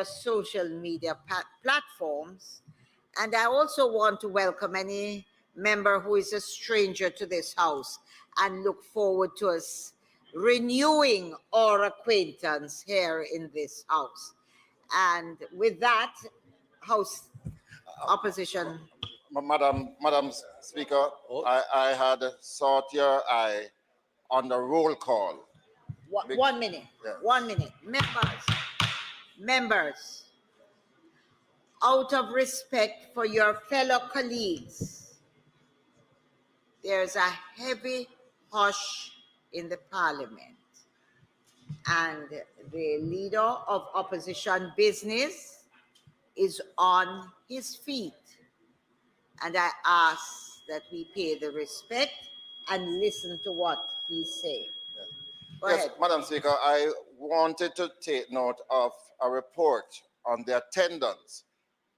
social media platforms. And I also want to welcome any member who is a stranger to this house and look forward to us renewing our acquaintance here in this house. And with that, House Opposition. Madam Speaker, I had sought your eye on the roll call. 1 minute. Yes. 1 minute. Members, out of respect for your fellow colleagues, there's a heavy hush in the Parliament. And the leader of opposition business is on his feet. And I ask that we pay the respect and listen to what he's saying. Go Yes, ahead. Madam Speaker, I wanted to take note of a report on the attendance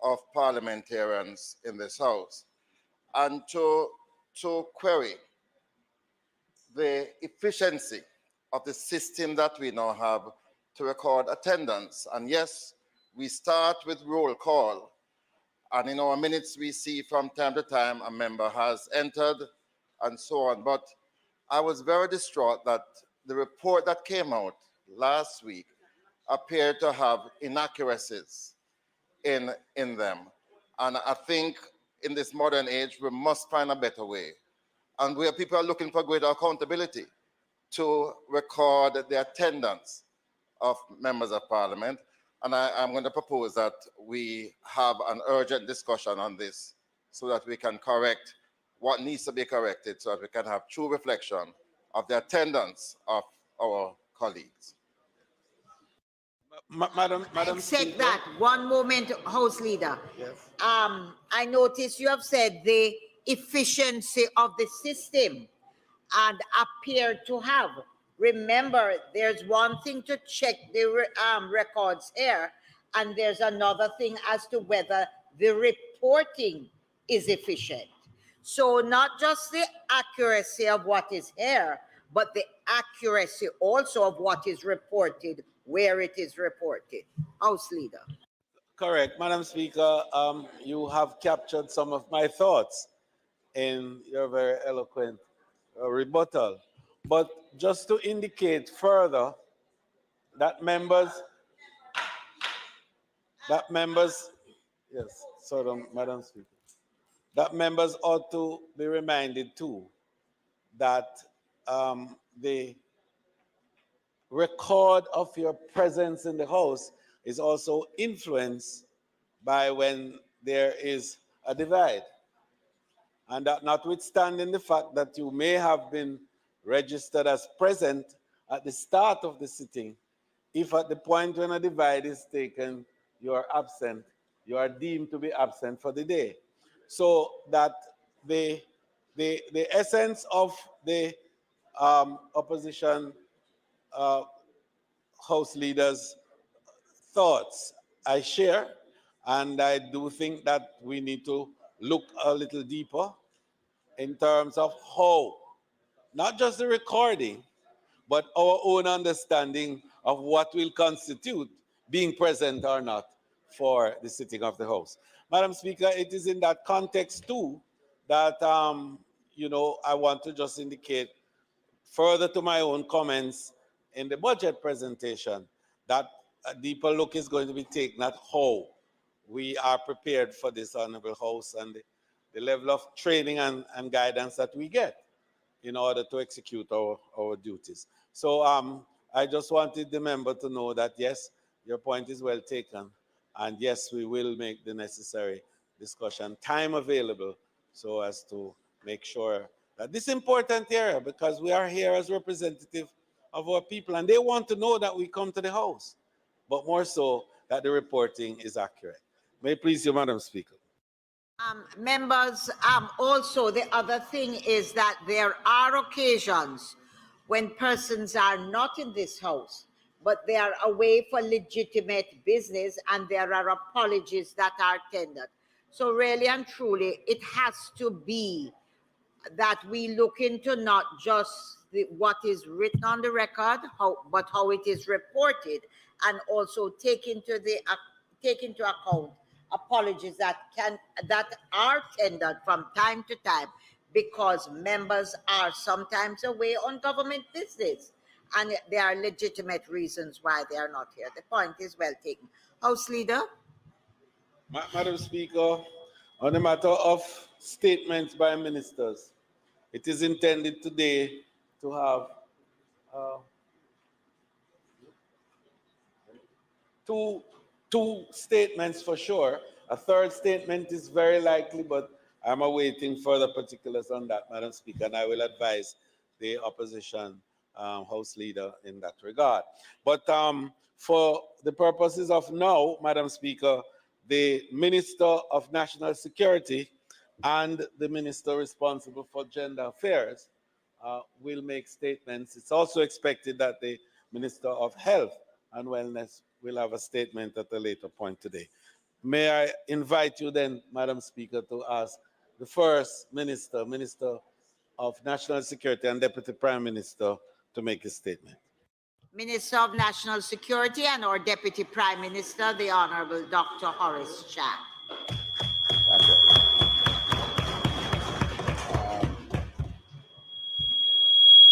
of parliamentarians in this House and to query the efficiency of the system that we now have to record attendance. And yes, we start with roll call, and in our minutes we see from time to time a member has entered and so on. But I was very distraught that the report that came out last week appeared to have inaccuracies in them. And I think in this modern age, we must find a better way. And where people are looking for greater accountability to record the attendance of members of parliament. And I'm going to propose that we have an urgent discussion on this so that we can correct what needs to be corrected, so that we can have true reflection of the attendance of our colleagues. Madam Accept Speaker. that. 1 moment, House Leader. Yes. I notice you have said the efficiency of the system and appear to have. Remember, there's one thing to check the records here, and there's another thing as to whether the reporting is efficient. So not just the accuracy of what is here, but the accuracy also of what is reported, where it is reported. House Leader. Correct. Madam Speaker, you have captured some of my thoughts in your very eloquent rebuttal. But just to indicate further that members, yes, sorry, Madam Speaker, that members ought to be reminded too that the record of your presence in the House is also influenced by when there is a divide. And that notwithstanding the fact that you may have been registered as present at the start of the sitting, if at the point when a divide is taken, you are absent, you are deemed to be absent for the day. So that the essence of the opposition House leaders' thoughts I share, and I do think that we need to look a little deeper in terms of how, not just the recording, but our own understanding of what will constitute being present or not for the sitting of the House. Madam Speaker, it is in that context too that, I want to just indicate further to my own comments in the budget presentation that a deeper look is going to be taken at how we are prepared for this Honourable House and the level of training and guidance that we get in order to execute our duties. So I just wanted the member to know that, yes, your point is well taken. And yes, we will make the necessary discussion time available so as to make sure that this important area, because we are here as representative of our people and they want to know that we come to the House, but more so that the reporting is accurate. May it please you, Madam Speaker. Members, also the other thing is that there are occasions when persons are not in this House, but they are away for legitimate business and there are apologies that are tendered. So really and truly, it has to be that we look into not just what is written on the record, but how it is reported. and also take into account apologies that are tendered from time to time, because members are sometimes away on government business and there are legitimate reasons why they are not here. The point is well taken. House Leader. Madam Speaker, on the matter of statements by ministers, it is intended today to have two statements for sure. A third statement is very likely, but I'm awaiting further particulars on that, Madam Speaker, and I will advise the opposition House Leader in that regard. But for the purposes of now, Madam Speaker, the Minister of National Security and the Minister responsible for Gender Affairs will make statements. It's also expected that the Minister of Health and Wellness will have a statement at a later point today. May I invite you then, Madam Speaker, to ask the first Minister of National Security and Deputy Prime Minister to make a statement. Minister of National Security and our Deputy Prime Minister, the Honourable Dr. Horace Chang. Thank you.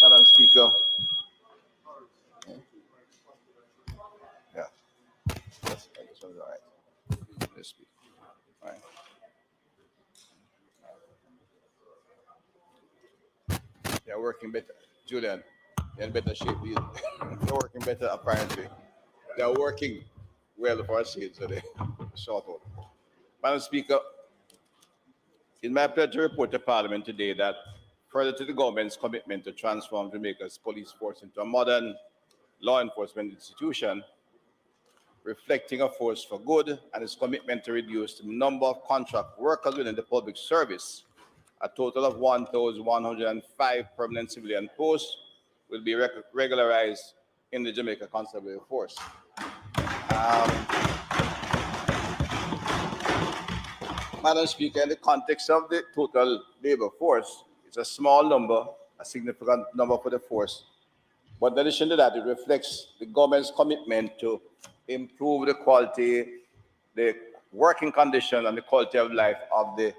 Madam Speaker. Yeah. Yes, this one's all right. Let's speak. All right. They're working better. Julian, you're in better shape. They're working better, apparently. They're working well for us here today. Short out. Madam Speaker, it's my pleasure to report to Parliament today that further to the government's commitment to transform Jamaica's police force into a modern law enforcement institution, reflecting a force for good, and its commitment to reduce the number of contract workers within the public service, a total of 1,105 permanent civilian posts will be regularized in the Jamaica Constabulary Force. Madam Speaker, in the context of the total labor force, it's a small number, a significant number for the force. But in addition to that, it reflects the government's commitment to improve the quality, the working condition, and the quality of life of the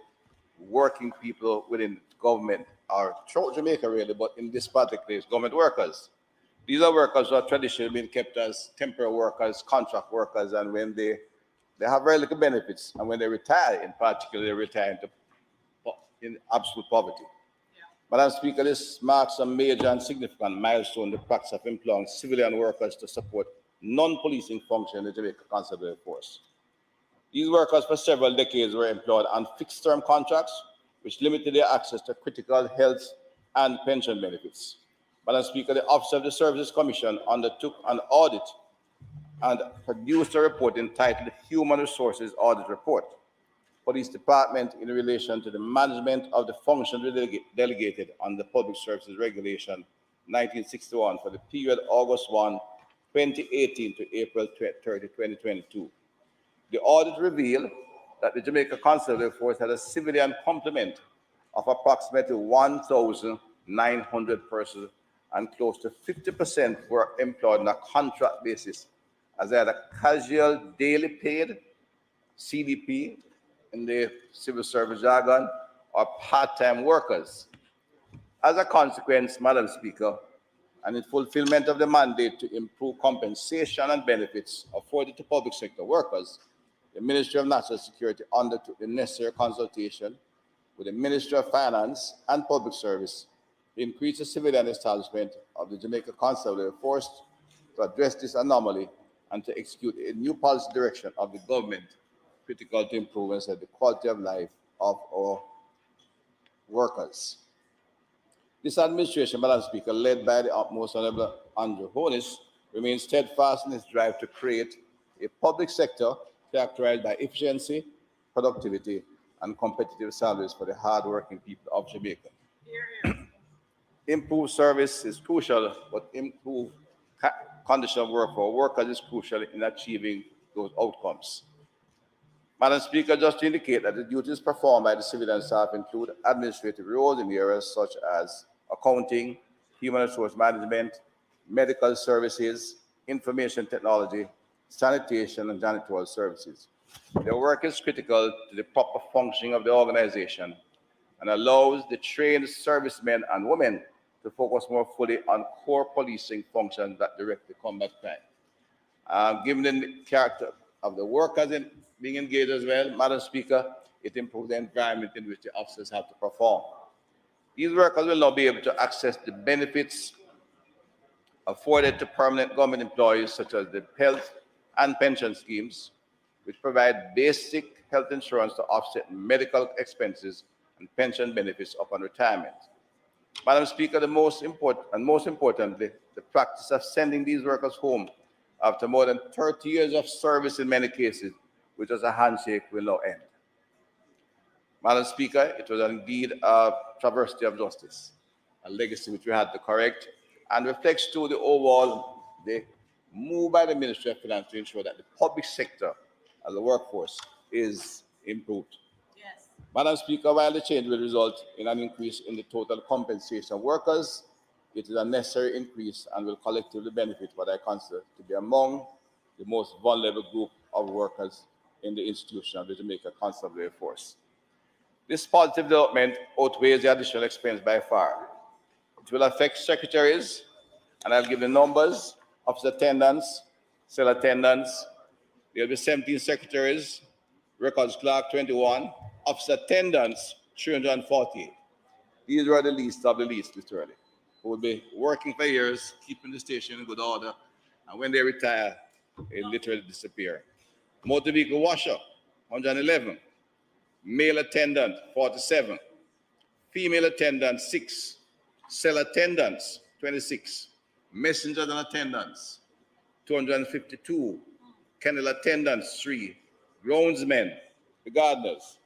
working people within government, or throughout Jamaica really, but in this particular case, government workers. These are workers who are traditionally being kept as temporary workers, contract workers, and when they have very little benefits, and when they retire, in particular, they retire in absolute poverty. Madam Speaker, this marks a major and significant milestone in the practice of employing civilian workers to support non-policing function in the Jamaica Constabulary Force. These workers for several decades were employed on fixed-term contracts, which limited their access to critical health and pension benefits. Madam Speaker, the Office of the Services Commission undertook an audit and produced a report entitled Human Resources Audit Report. Police Department in relation to the management of the functions delegated under Public Services Regulation 1961 for the period August 1, 2018 to April 30, 2022. The audit revealed that the Jamaica Constabulary Force had a civilian complement of approximately 1,900 persons, and close to 50% were employed on a contract basis as either casual daily paid, CDP, in the civil service jargon, or part-time workers. As a consequence, Madam Speaker, and in fulfillment of the mandate to improve compensation and benefits afforded to public sector workers, the Ministry of National Security undertook the necessary consultation with the Ministry of Finance and Public Service to increase the civilian establishment of the Jamaica Constabulary Force to address this anomaly and to execute a new policy direction of the government critical to improvements at the quality of life of our workers. This administration, Madam Speaker, led by the utmost Honourable Andrew Horace, remains steadfast in its drive to create a public sector characterized by efficiency, productivity, and competitive salaries for the hard-working people of Jamaica. Improved service is crucial, but improved condition of work for workers is crucial in achieving those outcomes. Madam Speaker, just to indicate that the duties performed by the civilian staff include administrative roles in areas such as accounting, human resource management, medical services, information technology, sanitation, and janitorial services. Their work is critical to the proper functioning of the organization and allows the trained servicemen and women to focus more fully on core policing functions that directly combat crime. Given the character of the workers being engaged as well, Madam Speaker, it improves the environment in which the officers have to perform. These workers will now be able to access the benefits afforded to permanent government employees, such as the health and pension schemes, which provide basic health insurance to offset medical expenses and pension benefits upon retirement. Madam Speaker, most importantly, the practice of sending these workers home after more than 30 years of service in many cases, which was a handshake, will now end. Madam Speaker, it was indeed a travesty of justice, a legacy which we had to correct, and reflects to the move by the Ministry of Finance to ensure that the public sector of the workforce is improved. Yes. Madam Speaker, while the change will result in an increase in the total compensation of workers, it is a necessary increase and will collectively benefit what I consider to be among the most vulnerable group of workers in the institution of the Jamaica Constabulary Force. This positive development outweighs the additional expense by far. It will affect secretaries, and I'll give the numbers: officer attendants, cell attendants. There will be 17 secretaries, records clerk 21, officer attendants 348. These are the least of the least, literally, who will be working for years, keeping the station in good order, and when they retire, they literally disappear. Motor vehicle washer, 111. Male attendant, 47. Female attendant, 6. Cell attendants, 26. Messengers and attendants, 252. Kennel attendants, 3. Groundsmen, the gardeners,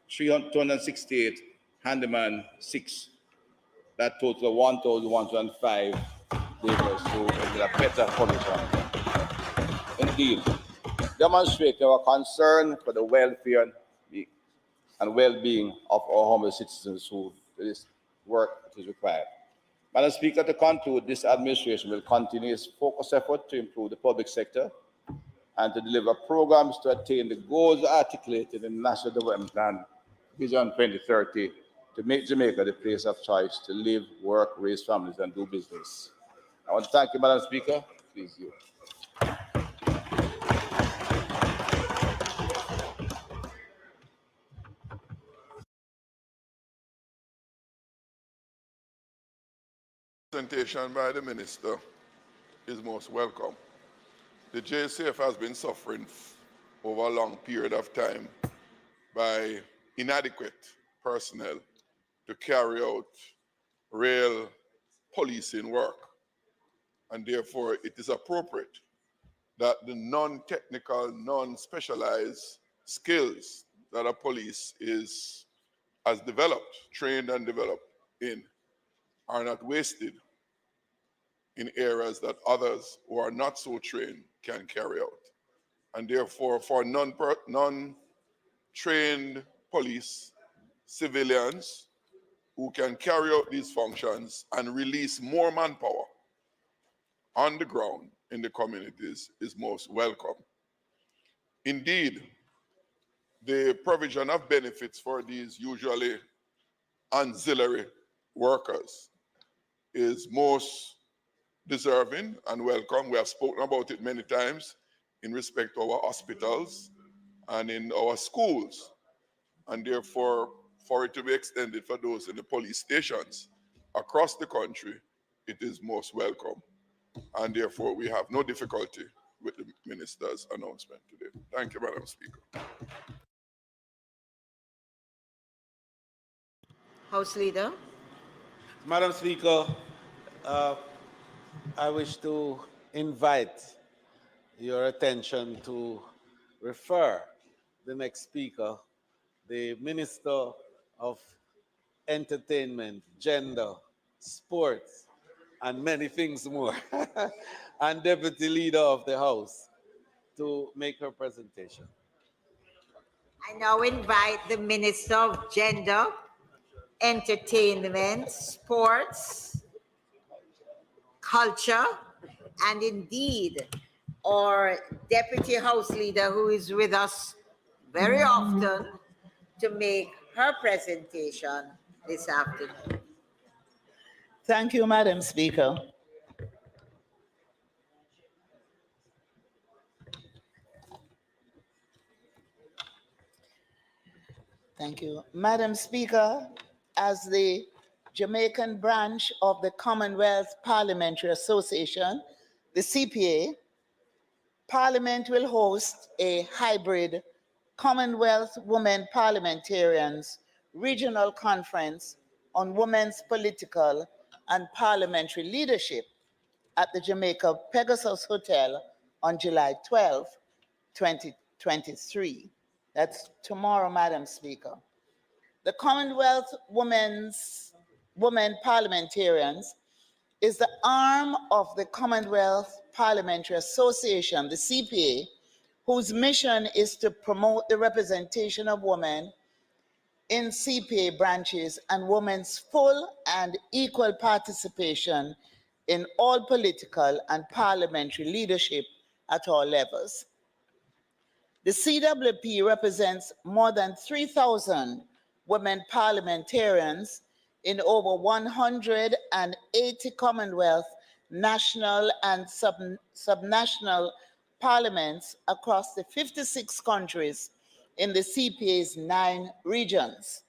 268. Handyman, 6. That total of 1,105 laborers who will a better condition. Indeed, demonstrating our concern for the welfare and well-being of our humble citizens who this work is required. Madam Speaker, to conclude, this administration will continue its focused effort to improve the public sector and to deliver programs to attain the goals articulated in the National Development Plan Vision 2030 to make Jamaica the place of choice to live, work, raise families, and do business. I want to thank you, Madam Speaker. Please, you. Presentation by the Minister is most welcome. The JSF has been suffering over a long period of time by inadequate personnel to carry out real policing work. And therefore, it is appropriate that the non-technical, non-specialized skills that a police has developed, trained and developed in, are not wasted in areas that others who are not so trained can carry out. And therefore, for non-trained police, civilians who can carry out these functions and release more manpower on the ground in the communities is most welcome. Indeed, the provision of benefits for these usually ancillary workers is most deserving and welcome. We have spoken about it many times in respect to our hospitals and in our schools. And therefore, for it to be extended for those in the police stations across the country, it is most welcome. And therefore, we have no difficulty with the Minister's announcement today. Thank you, Madam Speaker. House Leader. Madam Speaker, I wish to invite your attention to refer the next speaker, the Minister of Entertainment, Gender, Sports, and many things more, and Deputy Leader of the House, to make her presentation. I now invite the Minister of Gender, Entertainment, Sports, Culture, and indeed our Deputy House Leader, who is with us very often, to make her presentation this afternoon. Thank you, Madam Speaker. Thank you. Madam Speaker, as the Jamaican branch of the Commonwealth Parliamentary Association, the CPA, Parliament will host a hybrid Commonwealth Women Parliamentarians Regional Conference on Women's Political and Parliamentary Leadership at the Jamaica Pegasus Hotel on July 12, 2023. That's tomorrow, Madam Speaker. The Commonwealth Women Parliamentarians is the arm of the Commonwealth Parliamentary Association, the CPA, whose mission is to promote the representation of women in CPA branches and women's full and equal participation in all political and parliamentary leadership at all levels. The CWP represents more than 3,000 women parliamentarians in over 180 Commonwealth, national and subnational parliaments across the 56 countries in the CPA's 9 regions.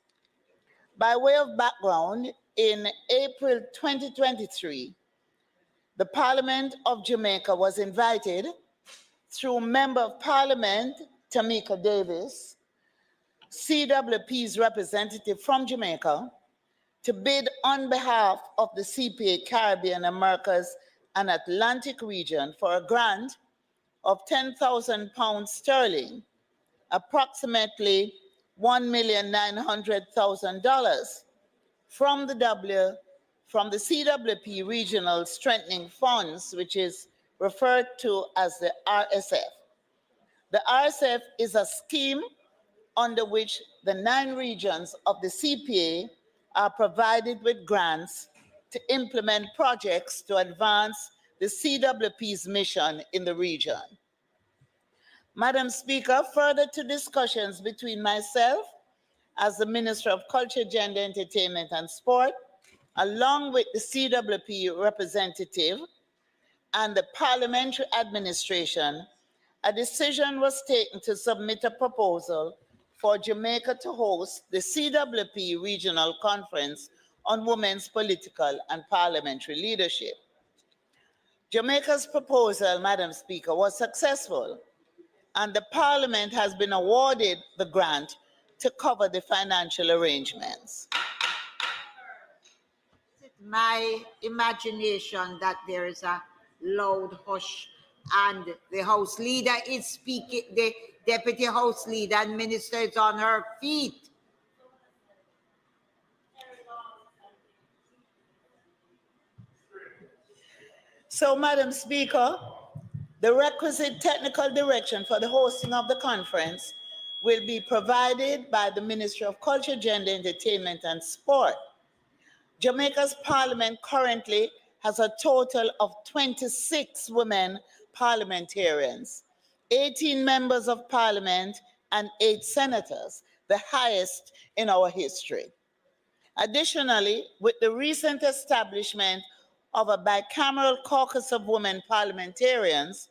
By way of background, in April 2023, the Parliament of Jamaica was invited through Member of Parliament Tamika Davis, CWP's representative from Jamaica, to bid on behalf of the CPA Caribbean, Americas, and Atlantic region for a grant of £10,000 sterling, approximately $1,900,000 from the CWP Regional Strengthening Funds, which is referred to as the RSF. The RSF is a scheme under which the 9 regions of the CPA are provided with grants to implement projects to advance the CWP's mission in the region. Madam Speaker, further to discussions between myself as the Minister of Culture, Gender, Entertainment and Sport, along with the CWP representative and the Parliamentary Administration, a decision was taken to submit a proposal for Jamaica to host the CWP Regional Conference on Women's Political and Parliamentary Leadership. Jamaica's proposal, Madam Speaker, was successful, and the Parliament has been awarded the grant to cover the financial arrangements. It's my imagination that there is a loud hush and the House Leader is speaking, the Deputy House Leader and Minister is on her feet. So, Madam Speaker, the requisite technical direction for the hosting of the conference will be provided by the Ministry of Culture, Gender, Entertainment and Sport. Jamaica's Parliament currently has a total of 26 women parliamentarians, 18 members of Parliament and 8 senators, the highest in our history. Additionally, with the recent establishment of a bicameral caucus of women parliamentarians,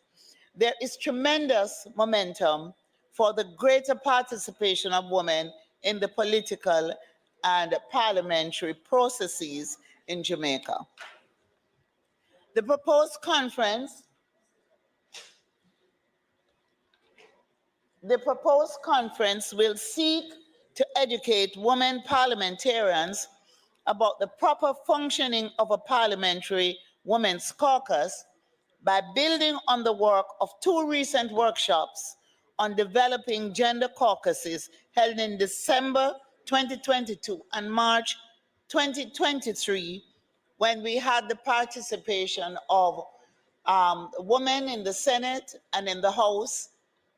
there is tremendous momentum for the greater participation of women in the political and parliamentary processes in Jamaica. The proposed conference will seek to educate women parliamentarians about the proper functioning of a parliamentary women's caucus by building on the work of 2 recent workshops on developing gender caucuses held in December 2022 and March 2023, when we had the participation of women in the Senate and in the House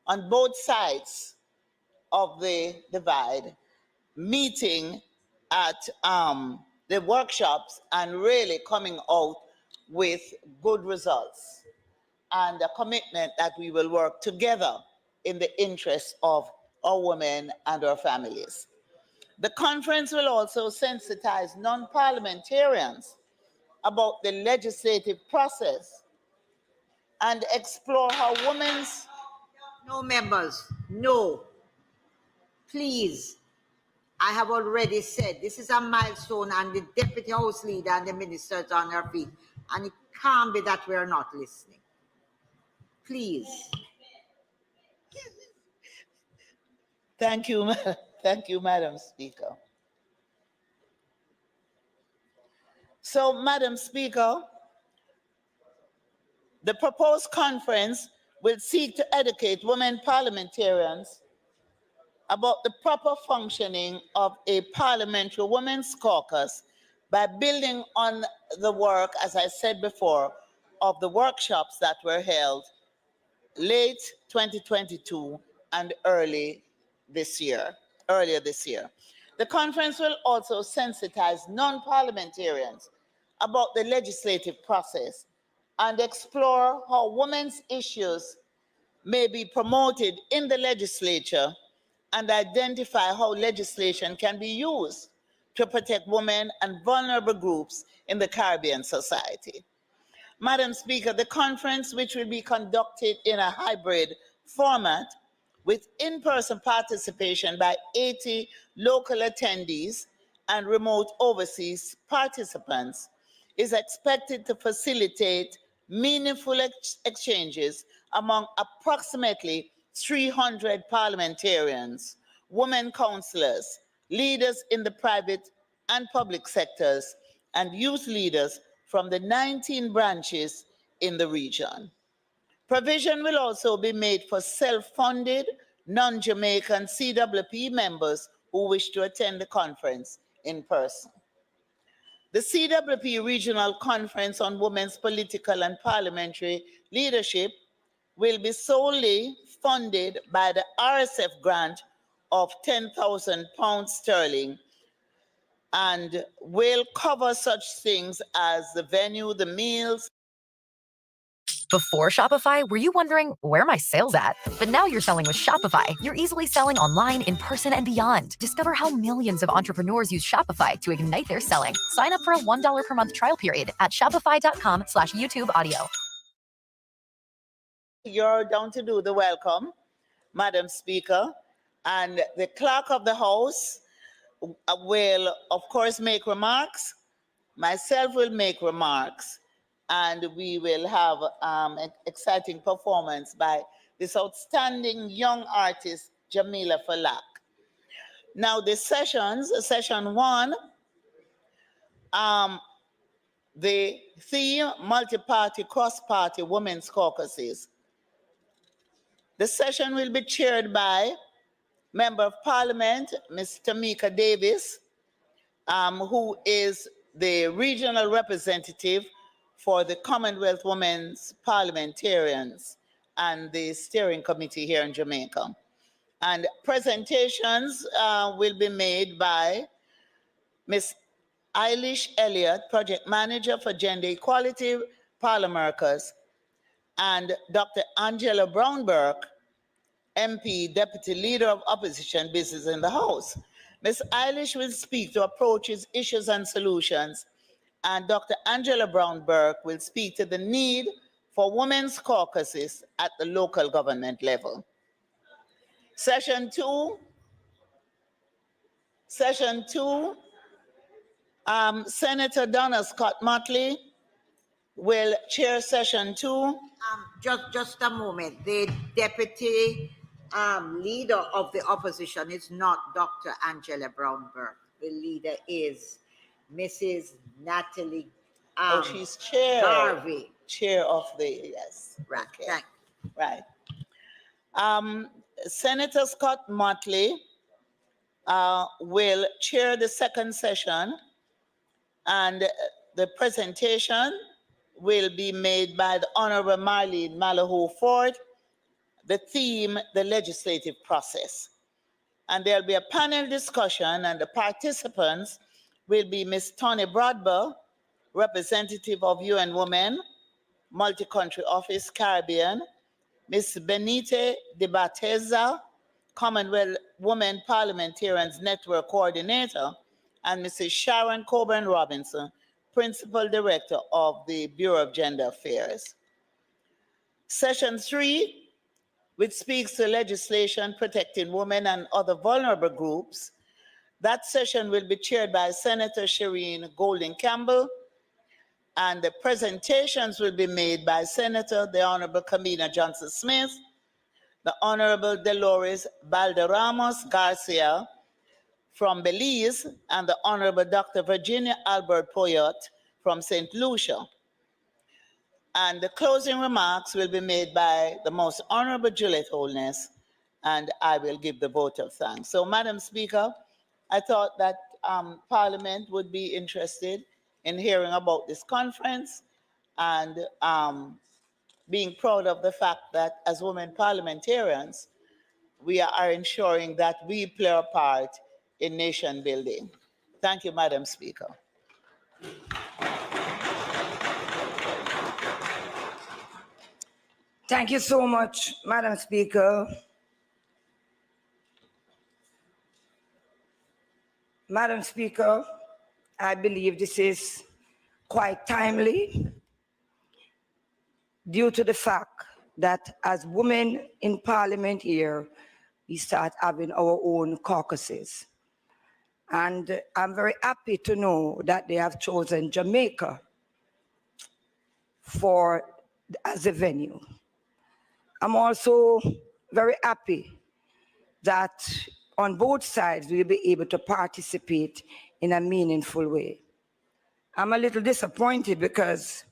on both sides of the divide, meeting at the workshops and really coming out with good results. and a commitment that we will work together in the interest of our women and our families. The conference will also sensitize non-parliamentarians about the legislative process and explore how women's... No, members, no. Please, I have already said this is a milestone and the Deputy House Leader and the Ministers are on their feet. And it can't be that we're not listening. Please. Thank you, thank you, Madam Speaker. So, Madam Speaker, the proposed conference will seek to educate women parliamentarians about the proper functioning of a parliamentary women's caucus by building on the work, as I said before, of the workshops that were held late 2022 and earlier this year. The conference will also sensitize non-parliamentarians about the legislative process and explore how women's issues may be promoted in the legislature and identify how legislation can be used to protect women and vulnerable groups in the Caribbean society. Madam Speaker, the conference, which will be conducted in a hybrid format with in-person participation by 80 local attendees and remote overseas participants, is expected to facilitate meaningful exchanges among approximately 300 parliamentarians, women councillors, leaders in the private and public sectors, and youth leaders from the 19 branches in the region. Provision will also be made for self-funded, non-Jamaican CWP members who wish to attend the conference in person. The CWP Regional Conference on Women's Political and Parliamentary Leadership will be solely funded by the RSF grant of £10,000 sterling and will cover such things as the venue, the meals. Before Shopify, were you wondering, where are my sales at? But now you're selling with Shopify. You're easily selling online, in person, and beyond. Discover how millions of entrepreneurs use Shopify to ignite their selling. Sign up for a $1 per month trial period at shopify.com/YouTube audio. You're down to do the welcome, Madam Speaker, and the clerk of the House will, of course, make remarks. Myself will make remarks, and we will have an exciting performance by this outstanding young artist, Jamila Falak. Now, the sessions, session one, the theme, multi-party, cross-party women's caucuses. The session will be chaired by Member of Parliament, Ms. Tamika Davis, who is the regional representative for the Commonwealth Women's Parliamentarians and the steering committee here in Jamaica. And presentations will be made by Ms. Eilish Elliott, Project Manager for Gender Equality, Parliamericas, and Dr. Angela Brown-Burke, MP, Deputy Leader of Opposition Business in the House. Ms. Eilish will speak to approaches, issues, and solutions, and Dr. Angela Brown-Burke will speak to the need for women's caucuses at the local government level. Session two, Senator Donna Scott Motley will chair session two. Just a moment. The deputy leader of the opposition is not Dr. Angela Brown-Burke. The leader is Mrs. Natalie She's chair. Garvey. Chair of the, yes. Right. Okay. Right. Senator Scott Motley will chair the second session, and the presentation will be made by the Honourable Marlene Malahoo Ford. The theme, the legislative process. And there'll be a panel discussion, and the participants will be Ms. Tony Broadbell, representative of UN Women, Multi-Country Office, Caribbean, Ms. Benite de Bateza, Commonwealth Women Parliamentarians Network Coordinator, and Mrs. Sharon Coburn Robinson, Principal Director of the Bureau of Gender Affairs. Session 3, which speaks to legislation protecting women and other vulnerable groups. That session will be chaired by Senator Shireen Golding Campbell, and the presentations will be made by Senator the Honorable Kamina Johnson-Smith, the Honorable Dolores Balderramos Garcia from Belize, and the Honorable Dr. Virginia Albert Poyot from St. Lucia. And the closing remarks will be made by the Most Honorable Juliet Holness, and I will give the vote of thanks. So, Madam Speaker, I thought that Parliament would be interested in hearing about this conference and being proud of the fact that as women parliamentarians, we are ensuring that we play a part in nation building. Thank you, Madam Speaker. Thank you so much, Madam Speaker. Madam Speaker, I believe this is quite timely due to the fact that as women in Parliament here, we start having our own caucuses. And I'm very happy to know that they have chosen Jamaica as a venue. I'm also very happy that on both sides we'll be able to participate in a meaningful way. I'm a little disappointed because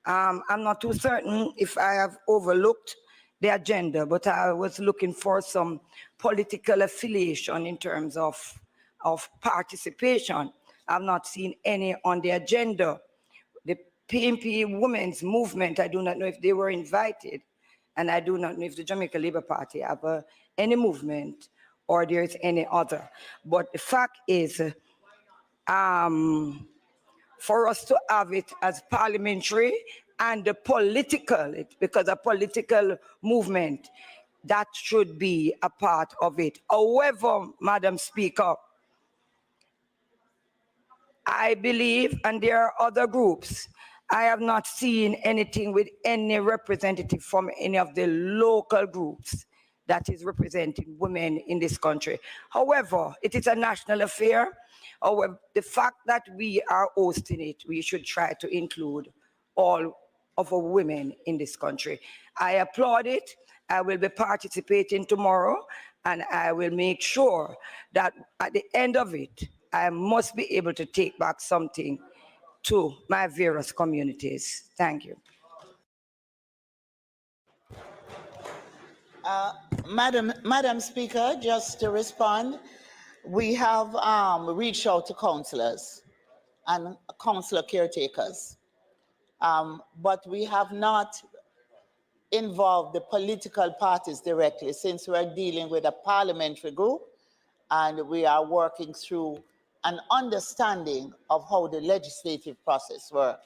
I'm not too certain if I have overlooked the agenda, but I was looking for some political affiliation in terms of participation. I've not seen any on the agenda. The PNP Women's Movement, I do not know if they were invited, and I do not know if the Jamaica Labour Party have any movement or there is any other. But the fact is, for us to have it as parliamentary and the political, because a political movement, that should be a part of it. However, Madam Speaker, I believe, and there are other groups, I have not seen anything with any representative from any of the local groups that is representing women in this country. However, it is a national affair. However, the fact that we are hosting it, we should try to include all of our women in this country. I applaud it. I will be participating tomorrow, and I will make sure that at the end of it, I must be able to take back something to my various communities. Thank you. Madam Speaker, just to respond, we have reached out to councillors and councillor caretakers, but we have not involved the political parties directly since we are dealing with a parliamentary group and we are working through an understanding of how the legislative process works.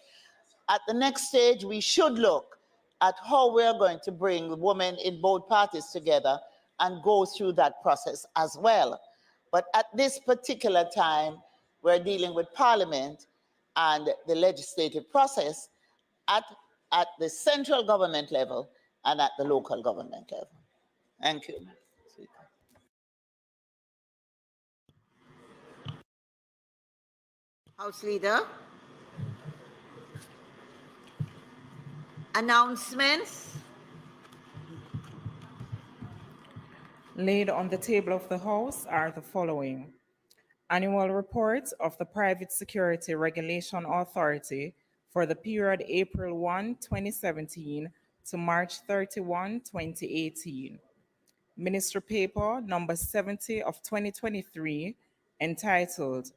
At the next stage, we should look at how we're going to bring women in both parties together and go through that process as well. But at this particular time, we're dealing with Parliament and the legislative process at the central government level and at the local government level. Thank you. House Leader. Announcements. Laid on the table of the House are the following. Annual report of the Private Security Regulation Authority for the period April 1, 2017 to March 31, 2018. Ministry Paper number 70 of 2023 entitled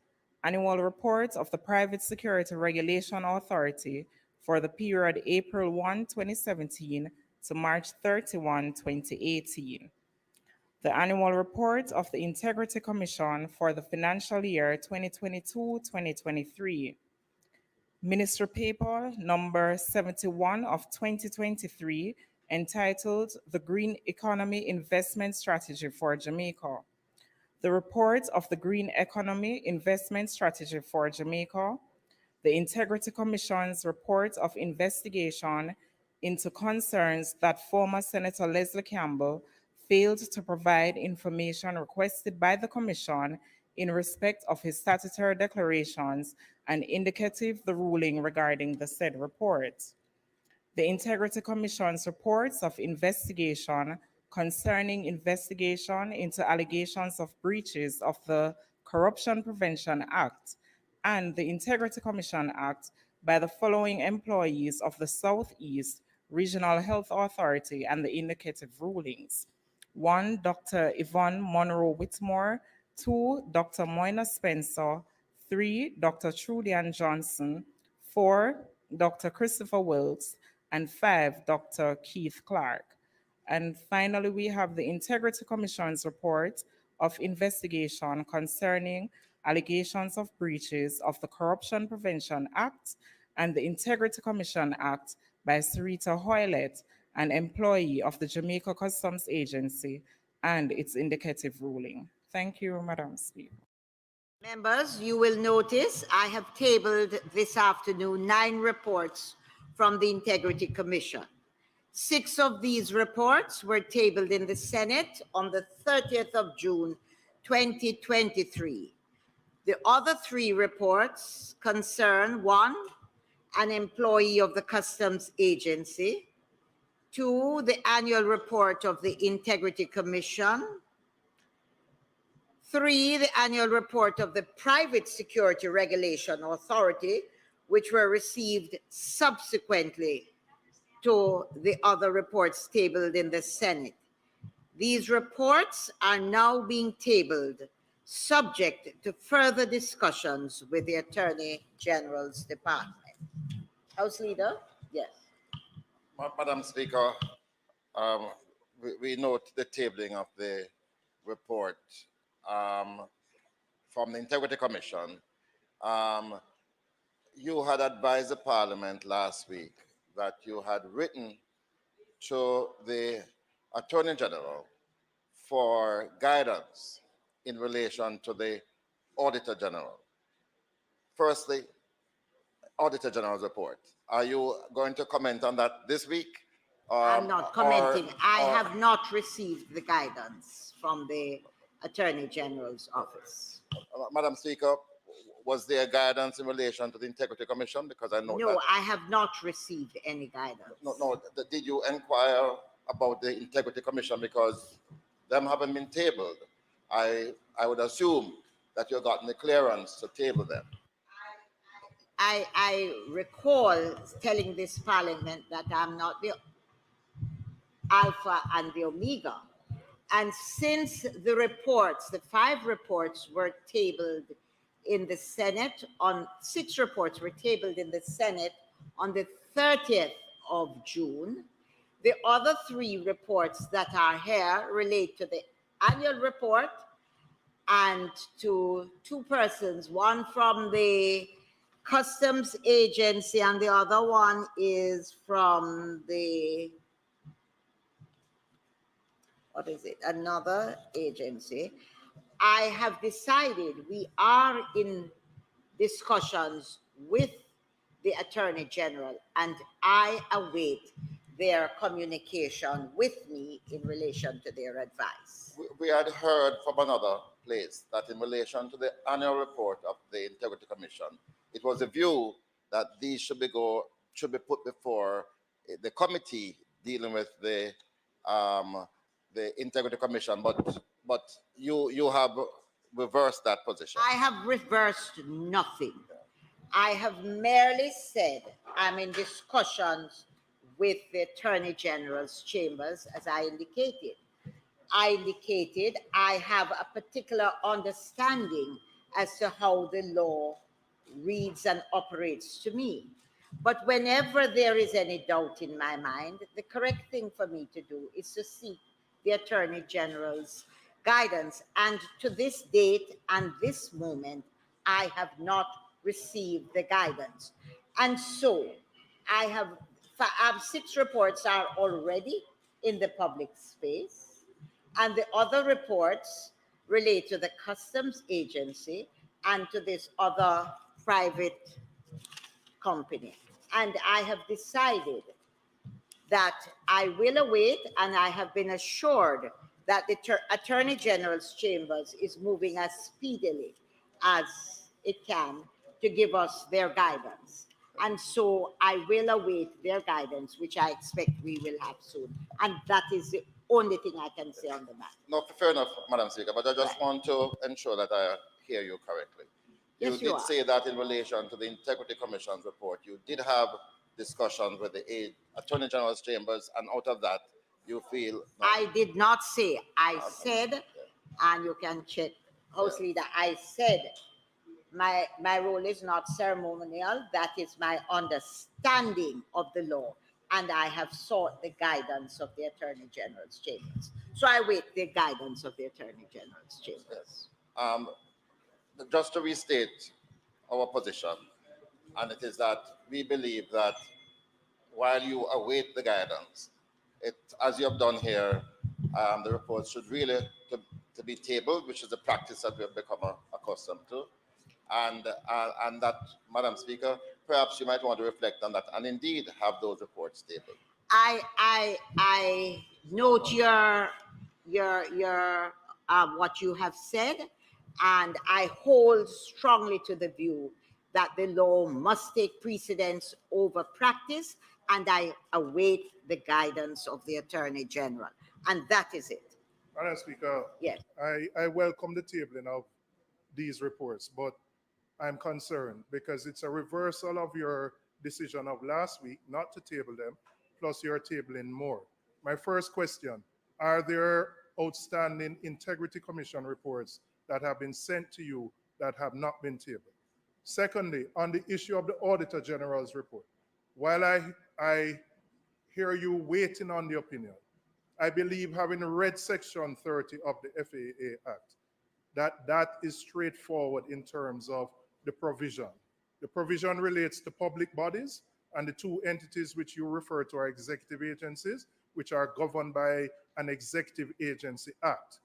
Annual Report of the Private Security Regulation Authority for the period April 1, 2017 to March 31, 2018. The Annual Report of the Integrity Commission for the financial year 2022-2023. Ministry Paper number 71 of 2023, entitled The Green Economy Investment Strategy for Jamaica. The report of the Green Economy Investment Strategy for Jamaica, the Integrity Commission's report of investigation into concerns that former Senator Leslie Campbell failed to provide information requested by the Commission in respect of his statutory declarations, and indicative the ruling regarding the said report. The Integrity Commission's reports of investigation concerning investigation into allegations of breaches of the Corruption Prevention Act and the Integrity Commission Act by the following employees of the Southeast Regional Health Authority and the indicative rulings. 1, Dr. Yvonne Monroe Whitmore. 2, Dr. Moina Spencer. 3, Dr. Trudian Johnson. 4, Dr. Christopher Wilkes. And 5, Dr. Keith Clark. And finally, we have the Integrity Commission's report of investigation concerning allegations of breaches of the Corruption Prevention Act and the Integrity Commission Act by Sarita Hoylett, an employee of the Jamaica Customs Agency, and its indicative ruling. Thank you, Madam Speaker. Members, you will notice I have tabled this afternoon 9 reports from the Integrity Commission. 6 of these reports were tabled in the Senate on the 30th of June, 2023. The other 3 reports concern: 1, an employee of the Customs Agency; 2, the annual report of the Integrity Commission; 3, the annual report of the Private Security Regulation Authority, which were received subsequently to the other reports tabled in the Senate. These reports are now being tabled, subject to further discussions with the Attorney General's Department. House Leader? Yes. Madam Speaker, we note the tabling of the report from the Integrity Commission. You had advised the Parliament last week that you had written to the Attorney General for guidance in relation to the Auditor General. Firstly, Auditor General's report. Are you going to comment on that this week? I'm not commenting. I have not received the guidance from the Attorney General's office. Madam Speaker, was there guidance in relation to the Integrity Commission? Because I know No, I have not received any guidance. No. Did you inquire about the Integrity Commission? Because them haven't been tabled. I would assume that you've gotten the clearance to table them. I recall telling this Parliament that I'm not the Alpha and the Omega. And since the reports, the 5 reports were tabled in the Senate, 6 reports were tabled in the Senate on the 30th of June. The other 3 reports that are here relate to the annual report and to 2 persons, one from the Customs Agency and the other one is from the, another agency. I have decided we are in discussions with the Attorney General, and I await their communication with me in relation to their advice. We had heard from another place that in relation to the annual report of the Integrity Commission, it was a view that these should be put before the committee dealing with the Integrity Commission, but you have reversed that position. I have reversed nothing. I have merely said I'm in discussions with the Attorney General's chambers, as I indicated. I indicated I have a particular understanding as to how the law reads and operates to me. But whenever there is any doubt in my mind, the correct thing for me to do is to seek the Attorney General's guidance. And to this date and this moment, I have not received the guidance. And so I have 6 reports are already in the public space, and the other reports relate to the customs agency and to this other private company. And I have decided that I will await, and I have been assured that the Attorney General's Chambers is moving as speedily as it can to give us their guidance. And so I will await their guidance, which I expect we will have soon. And that is the only thing I can say on the matter. No, fair enough, Madam Speaker, but I just Right. want to ensure that I hear you correctly. You Yes, you did are. say that in relation to the Integrity Commission's report, you did have discussions with the Attorney General's Chambers, and out of that, you feel... No, I did not say. I said, and you can check, House Leader, I said my role is not ceremonial. That is my understanding of the law. And I have sought the guidance of the Attorney General's Chambers. So I wait the guidance of the Attorney General's Chambers. just to restate our position, and it is that we believe that while you await the guidance, as you have done here, the report should really to be tabled, which is the practice that we have become accustomed to. And that, Madam Speaker, perhaps you might want to reflect on that and indeed have those reports tabled. I note your what you have said, and I hold strongly to the view that the law must take precedence over practice, and I await the guidance of the Attorney General, and that is it. Madam Speaker, Yes. I welcome the tabling of these reports, but I'm concerned because it's a reversal of your decision of last week not to table them, plus you're tabling more. My first question, are there outstanding Integrity Commission reports that have been sent to you that have not been tabled? Secondly, on the issue of the Auditor General's report, while I hear you waiting on the opinion, I believe, having read Section 30 of the FAA Act, that is straightforward in terms of the provision. The provision relates to public bodies, and the 2 entities which you refer to are executive agencies, which are governed by an Executive Agency Act.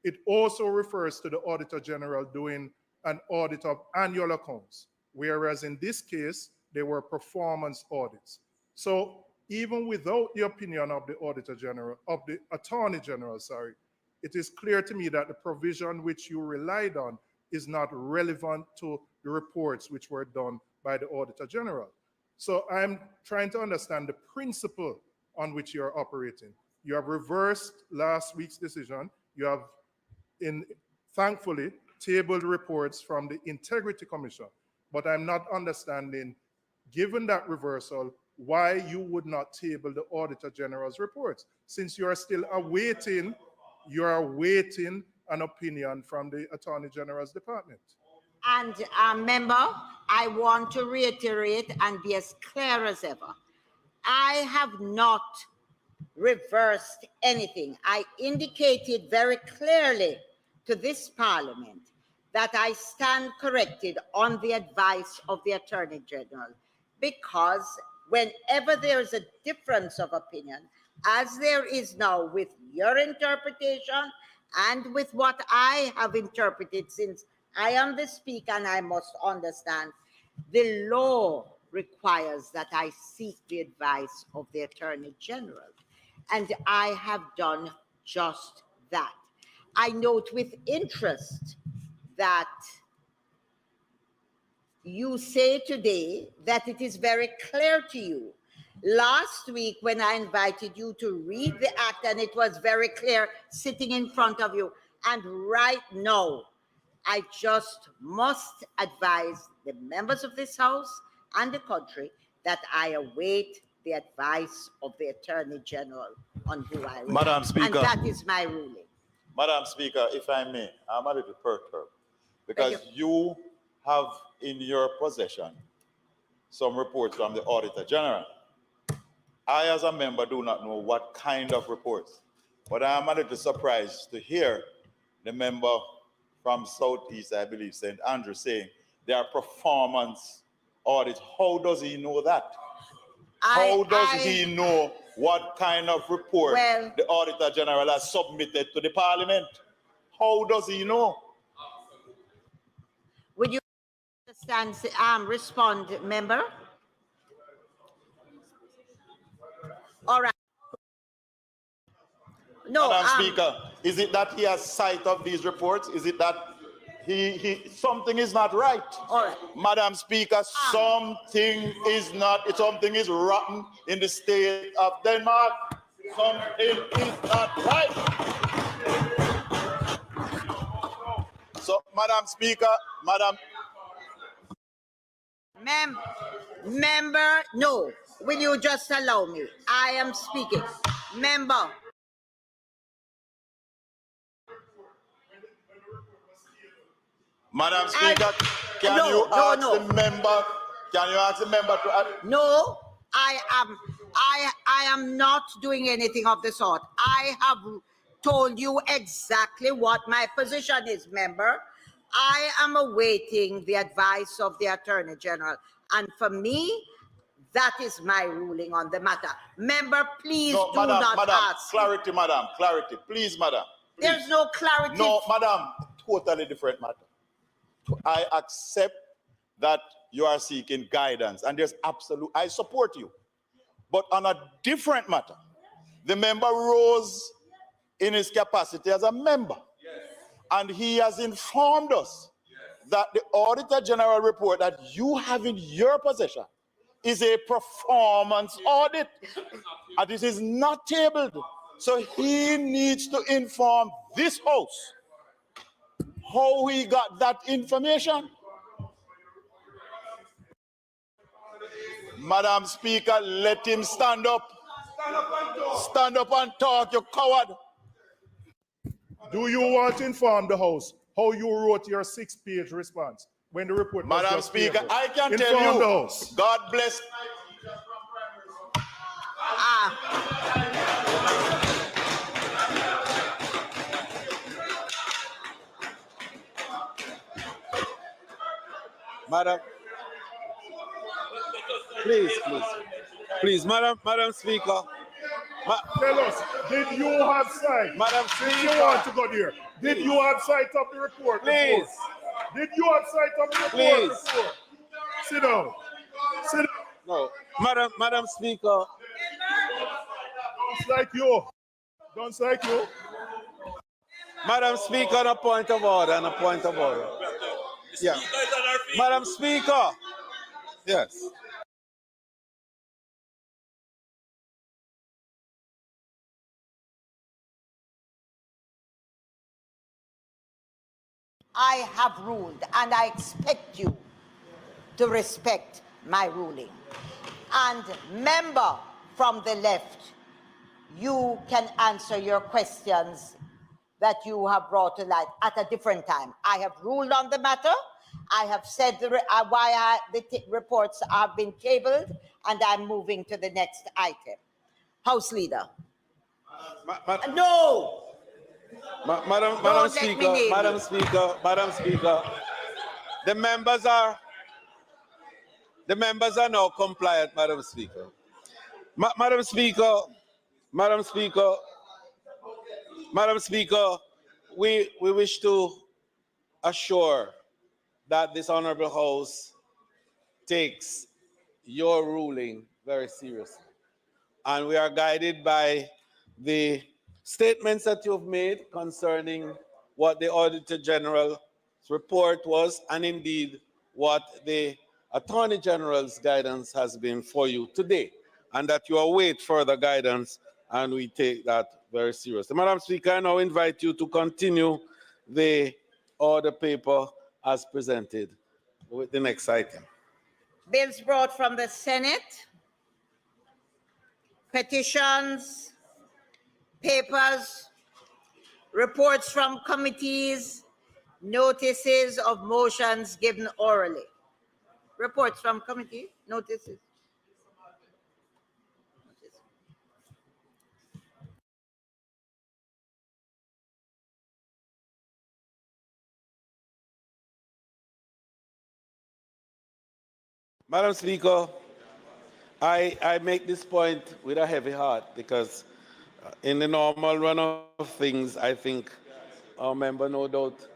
It also refers to the Auditor General doing an audit of annual accounts, whereas in this case, they were performance audits. So even without the opinion of the Auditor General, of the Attorney General, sorry, it is clear to me that the provision which you relied on is not relevant to the reports which were done by the Auditor General. So I'm trying to understand the principle on which you're operating. You have reversed last week's decision. You have, thankfully, tabled reports from the Integrity Commission. But I'm not understanding, given that reversal, why you would not table the Auditor General's reports, since you are still awaiting, an opinion from the Attorney General's department. And member, I want to reiterate and be as clear as ever. I have not reversed anything. I indicated very clearly to this Parliament that I stand corrected on the advice of the Attorney General, because whenever there is a difference of opinion, as there is now with your interpretation and with what I have interpreted, since I am the speaker and I must understand, the law requires that I seek the advice of the Attorney General. And I have done just that. I note with interest that you say today that it is very clear to you. Last week, when I invited you to read the act, and it was very clear sitting in front of you, and right now, I just must advise the members of this House and the country that I await the advice of the Attorney General on who I will. Madam Speaker. And that is my ruling. Madam Speaker, if I may, I'm a little perturbed because you have in your possession some reports from the Auditor General. I, as a member, do not know what kind of reports, but I'm a little surprised to hear the member from Southeast, I believe, St. Andrew, saying they are performance audit. How does he know that? How does he know what kind of report the Auditor General has submitted to the Parliament? How does he know? Would you understand, respond, member? All right. No, Madam Speaker, is it that he has sight of these reports? Is it that something is not right? All right. Madam Speaker, something is rotten in the state of Denmark. Something is not right. So, Madam Speaker, Member, no. Will you just allow me? I am speaking. Member. Madam Speaker, can you ask the member to... No, I am not doing anything of the sort. I have told you exactly what my position is, member. I am awaiting the advice of the Attorney General. And for me, that is my ruling on the matter. Member, please do not ask. Clarity, madam. Clarity. Please, madam. Please. There's no clarity. No, madam. Totally different matter. I accept that you are seeking guidance, and I support you. But on a different matter, the member rose in his capacity as a member. Yes. And he has informed us that the Auditor General report that you have in your possession is a performance audit. And this is not tabled. So he needs to inform this House how he got that information. Madam Speaker, let him stand up. Stand up and talk, you coward. Do you want to inform the House how you wrote your 6-page response when the report was Madam just Speaker, tabled? I can inform tell you, the House. God bless. Madam, please, Madam Speaker. Tell us, did you have sight? Madam Speaker. If you want to go there, did you have sight of the report? Please. Before? Did you have sight of the report before? Sit down. Sit down. No, Madam Speaker. Don't like you. Don't like you. Madam Speaker, on a point of order, Yeah. Madam Speaker. Yes. I have ruled, and I expect you to respect my ruling. And member from the left, you can answer your questions that you have brought to light at a different time. I have ruled on the matter. I have said why the reports have been tabled, and I'm moving to the next item. House Leader. No! Madam Speaker, the members are now compliant, Madam Speaker. Madam Speaker, we wish to assure that this Honourable House takes your ruling very seriously. And we are guided by the statements that you've made concerning what the Auditor General's report was, and indeed what the Attorney General's guidance has been for you today, and that you await further guidance, and we take that very seriously. Madam Speaker, I now invite you to continue the order paper as presented with the next item. Bills brought from the Senate, petitions, papers, reports from committees, notices of motions given orally. Reports from committee, notices. Madam Speaker, I make this point with a heavy heart because in the normal run of things, I think our member no doubt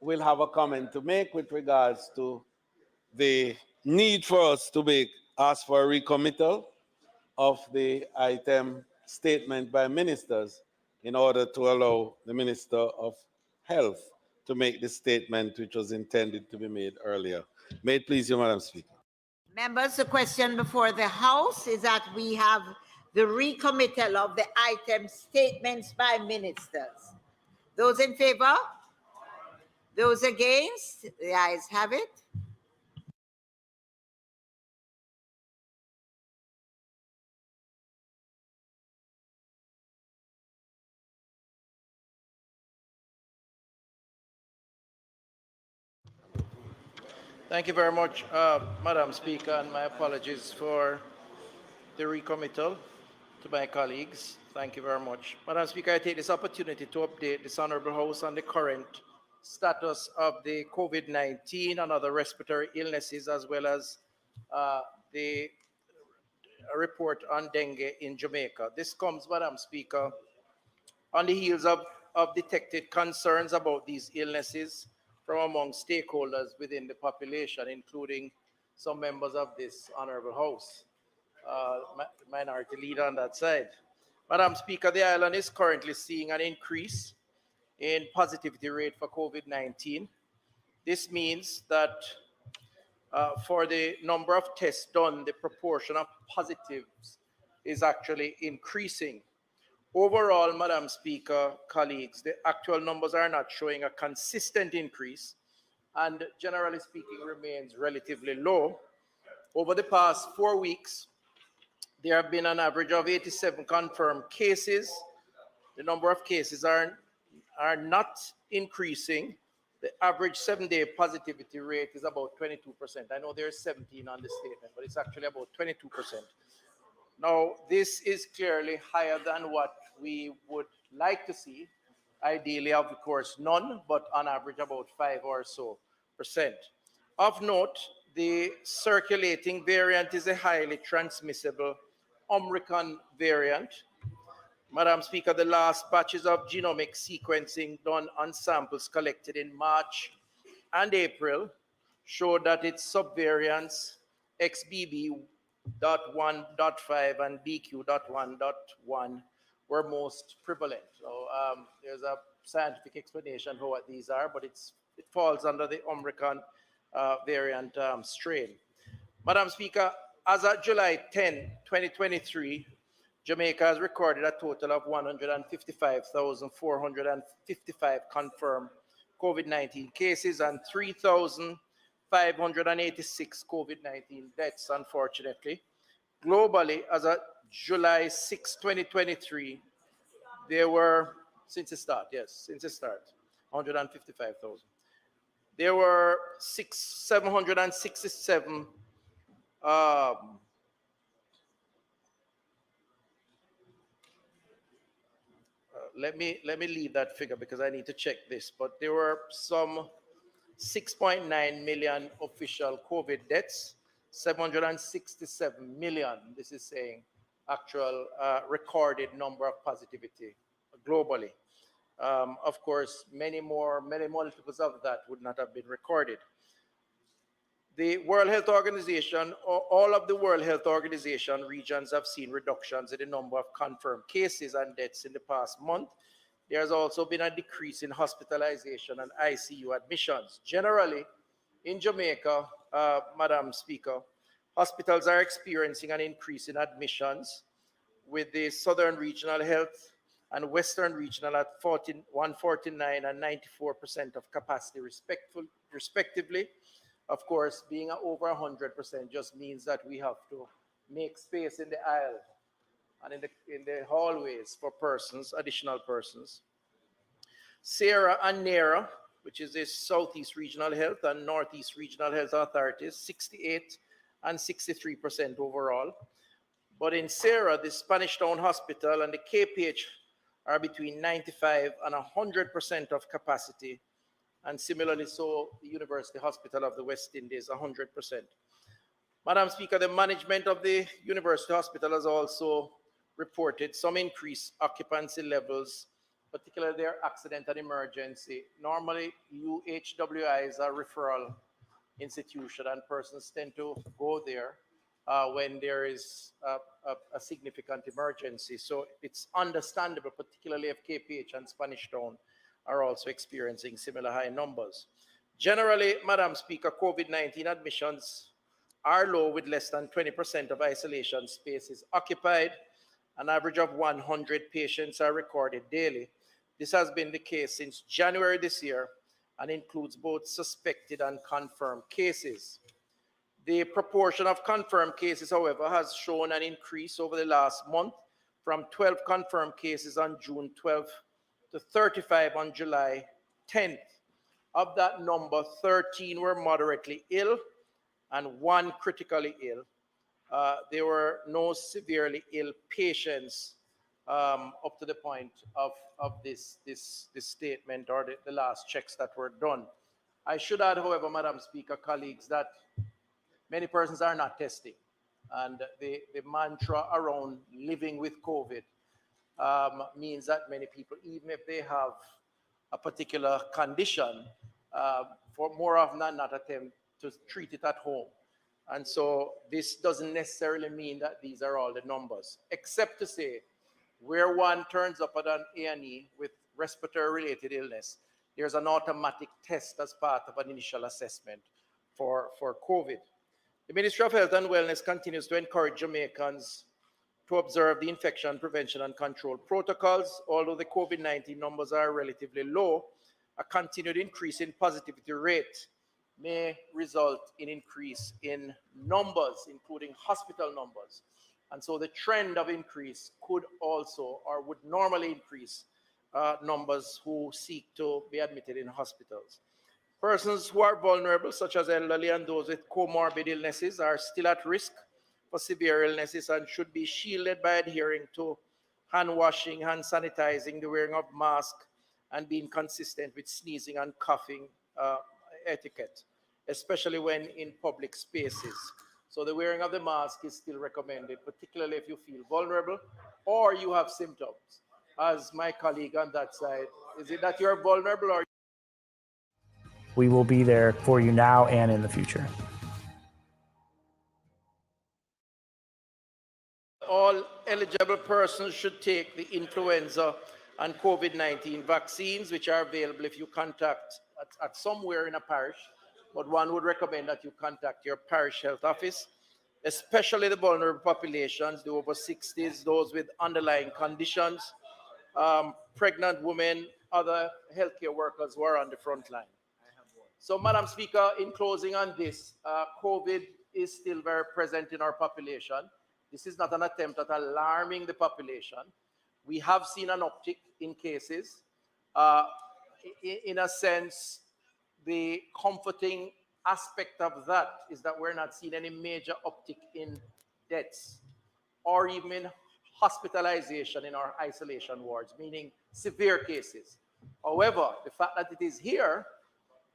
will have a comment to make with regards to the need for us to ask for a recommittal of the item statement by ministers in order to allow the Minister of Health to make the statement which was intended to be made earlier. May it please you, Madam Speaker. Members, the question before the House is that we have the recommittal of the item statements by ministers. Those in favor? Those against? The ayes have it. Thank you very much, Madam Speaker, and my apologies for the recommittal to my colleagues. Thank you very much. Madam Speaker, I take this opportunity to update this Honourable House on the current status of the COVID-19 and other respiratory illnesses, as well as the report on dengue in Jamaica. This comes, Madam Speaker, on the heels of detected concerns about these illnesses from among stakeholders within the population, including some members of this Honourable House, minority leader on that side. Madam Speaker, the island is currently seeing an increase in positivity rate for COVID-19. This means that for the number of tests done, the proportion of positives is actually increasing. Overall, Madam Speaker, colleagues, the actual numbers are not showing a consistent increase and generally speaking remains relatively low. Over the past 4 weeks, there have been an average of 87 confirmed cases. The number of cases are not increasing. The average 7-day positivity rate is about 22%. I know there's 17 on the statement, but it's actually about 22%. Now, this is clearly higher than what we would like to see. Ideally, of course, none, but on average about 5 or so percent. Of note, the circulating variant is a highly transmissible Omicron variant. Madam Speaker, the last batches of genomic sequencing done on samples collected in March and April showed that its subvariants XBB.1.5 and BQ.1.1 were most prevalent. So there's a scientific explanation for what these are, but it falls under the Omicron variant strain. Madam Speaker, as of July 10, 2023, Jamaica has recorded a total of 155,455 confirmed COVID-19 cases and 3,586 COVID-19 deaths, unfortunately. Globally, as of July 6, 2023, there were, since the start, 155,000. There were 767 let me leave that figure because I need to check this, but there were some 6.9 million official COVID deaths, 767 million, this is saying actual recorded number of positivity globally. Of course, many multiples of that would not have been recorded. The World Health Organization, all of the World Health Organization regions have seen reductions in the number of confirmed cases and deaths in the past month. There has also been a decrease in hospitalization and ICU admissions. Generally, in Jamaica, Madam Speaker, hospitals are experiencing an increase in admissions, with the Southern Regional Health and Western Regional at 149 and 94% of capacity respectively. Of course, being over 100% just means that we have to make space in the aisle and in the hallways for persons, additional persons. SARA and NERA, which is the Southeast Regional Health and Northeast Regional Health Authorities, 68 and 63% overall. But in SARA, the Spanish Town Hospital and the KPH are between 95 and 100% of capacity, and similarly so the University Hospital of the West Indies, 100%. Madam Speaker, the management of the University Hospital has also reported some increased occupancy levels, particularly their accident and emergency. Normally, UHWI is a referral institution, and persons tend to go there when there is a significant emergency. So it's understandable, particularly if KPH and Spanish Town are also experiencing similar high numbers. Generally, Madam Speaker, COVID-19 admissions are low, with less than 20% of isolation spaces occupied. An average of 100 patients are recorded daily. This has been the case since January this year and includes both suspected and confirmed cases. The proportion of confirmed cases, however, has shown an increase over the last month, from 12 confirmed cases on June 12th to 35 on July 10th. Of that number, 13 were moderately ill and 1 critically ill. There were no severely ill patients up to the point of this statement or the last checks that were done. I should add, however, Madam Speaker, colleagues, that many persons are not testing. And the mantra around living with COVID means that many people, even if they have a particular condition, for more often than not attempt to treat it at home. And so this doesn't necessarily mean that these are all the numbers, except to say where one turns up at an A&E with respiratory-related illness, there's an automatic test as part of an initial assessment for COVID. The Ministry of Health and Wellness continues to encourage Jamaicans to observe the infection prevention and control protocols. Although the COVID-19 numbers are relatively low, a continued increase in positivity rate may result in increase in numbers, including hospital numbers. And so the trend of increase could also, or would normally increase, numbers who seek to be admitted in hospitals. Persons who are vulnerable, such as elderly and those with comorbid illnesses, are still at risk for severe illnesses and should be shielded by adhering to hand washing, hand sanitizing, the wearing of masks, and being consistent with sneezing and coughing etiquette, especially when in public spaces. So the wearing of the mask is still recommended, particularly if you feel vulnerable or you have symptoms. As my colleague on that side, is it that you're vulnerable or? We will be there for you now and in the future. All eligible persons should take the influenza and COVID-19 vaccines, which are available if you contact at somewhere in a parish, but one would recommend that you contact your parish health office, especially the vulnerable populations, the over 60s, those with underlying conditions, pregnant women, other healthcare workers who are on the front line. So, Madam Speaker, in closing on this, COVID is still very present in our population. This is not an attempt at alarming the population. We have seen an uptick in cases. In a sense, the comforting aspect of that is that we're not seeing any major uptick in deaths or even in hospitalization in our isolation wards, meaning severe cases. However, the fact that it is here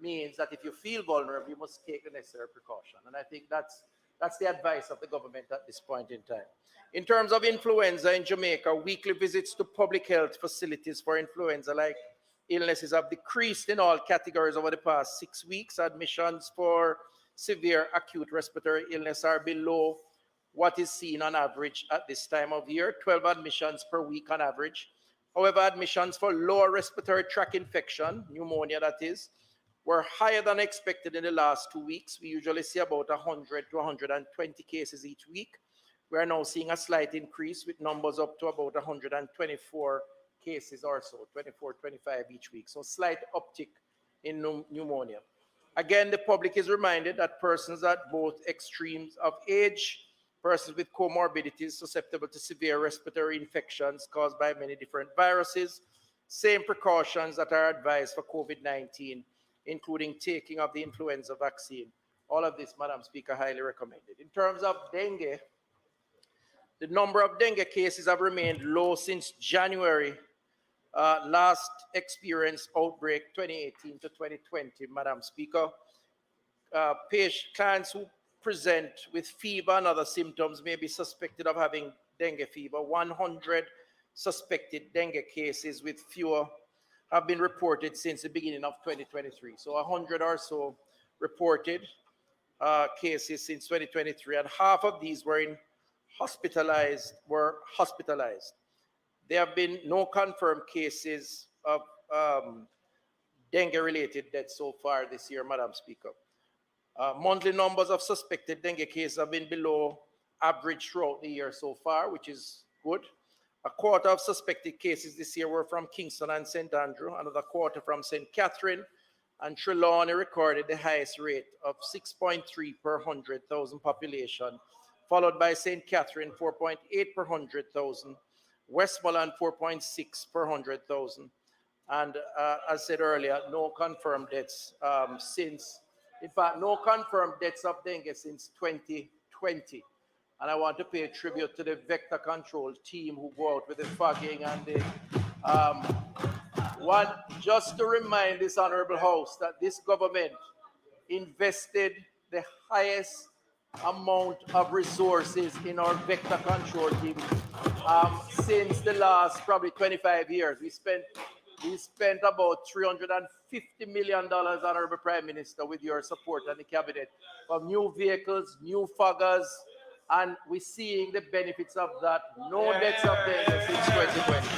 means that if you feel vulnerable, you must take the necessary precaution. And I think that's the advice of the government at this point in time. In terms of influenza in Jamaica, weekly visits to public health facilities for influenza-like illnesses have decreased in all categories over the past 6 weeks. Admissions for severe acute respiratory illness are below what is seen on average at this time of year, 12 admissions per week on average. However, admissions for lower respiratory tract infection, pneumonia that is, were higher than expected in the last 2 weeks. We usually see about 100 to 120 cases each week. We are now seeing a slight increase with numbers up to about 124 cases or so, 24, 25 each week. So slight uptick in pneumonia. Again, the public is reminded that persons at both extremes of age, persons with comorbidities susceptible to severe respiratory infections caused by many different viruses, same precautions that are advised for COVID-19, including taking of the influenza vaccine. All of this, Madam Speaker, highly recommended. In terms of dengue, the number of dengue cases have remained low since January. Last experienced outbreak 2018 to 2020, Madam Speaker. Clients who present with fever and other symptoms may be suspected of having dengue fever. 100 suspected dengue cases with fewer have been reported since the beginning of 2023. So 100 or so reported cases since 2023, and half of these were hospitalized. There have been no confirmed cases of dengue-related deaths so far this year, Madam Speaker. Monthly numbers of suspected dengue cases have been below average throughout the year so far, which is good. A quarter of suspected cases this year were from Kingston and St. Andrew, another quarter from St. Catherine, and Trelawney recorded the highest rate of 6.3 per 100,000 population, followed by St. Catherine 4.8 per 100,000, Westmoreland 4.6 per 100,000, and as said earlier, no confirmed deaths no confirmed deaths of dengue since 2020. And I want to pay tribute to the vector control team who go out with the fogging and the just to remind this honorable house that this government invested the highest amount of resources in our vector control team since the last probably 25 years. We spent about $350 million, Honorable Prime Minister, with your support and the cabinet, for new vehicles, new foggers, and we're seeing the benefits of that. No deaths of dengue since 2020.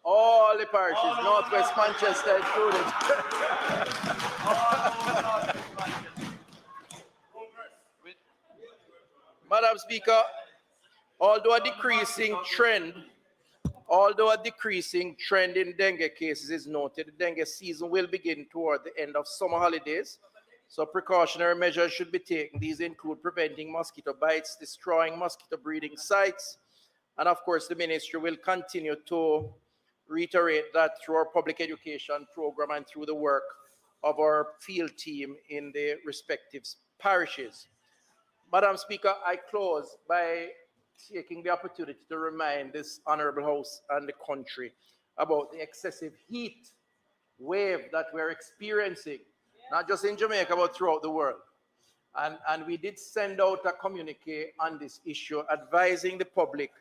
All the parishes, Northwest Manchester included. Madam Speaker, although a decreasing trend in dengue cases is noted, the dengue season will begin toward the end of summer holidays, so precautionary measures should be taken. These include preventing mosquito bites, destroying mosquito breeding sites, and of course the ministry will continue to reiterate that through our public education program and through the work of our field team in the respective parishes. Madam Speaker, I close by taking the opportunity to remind this honorable house and the country about the excessive heat wave that we're experiencing, not just in Jamaica, but throughout the world. And we did send out a communique on this issue, advising the public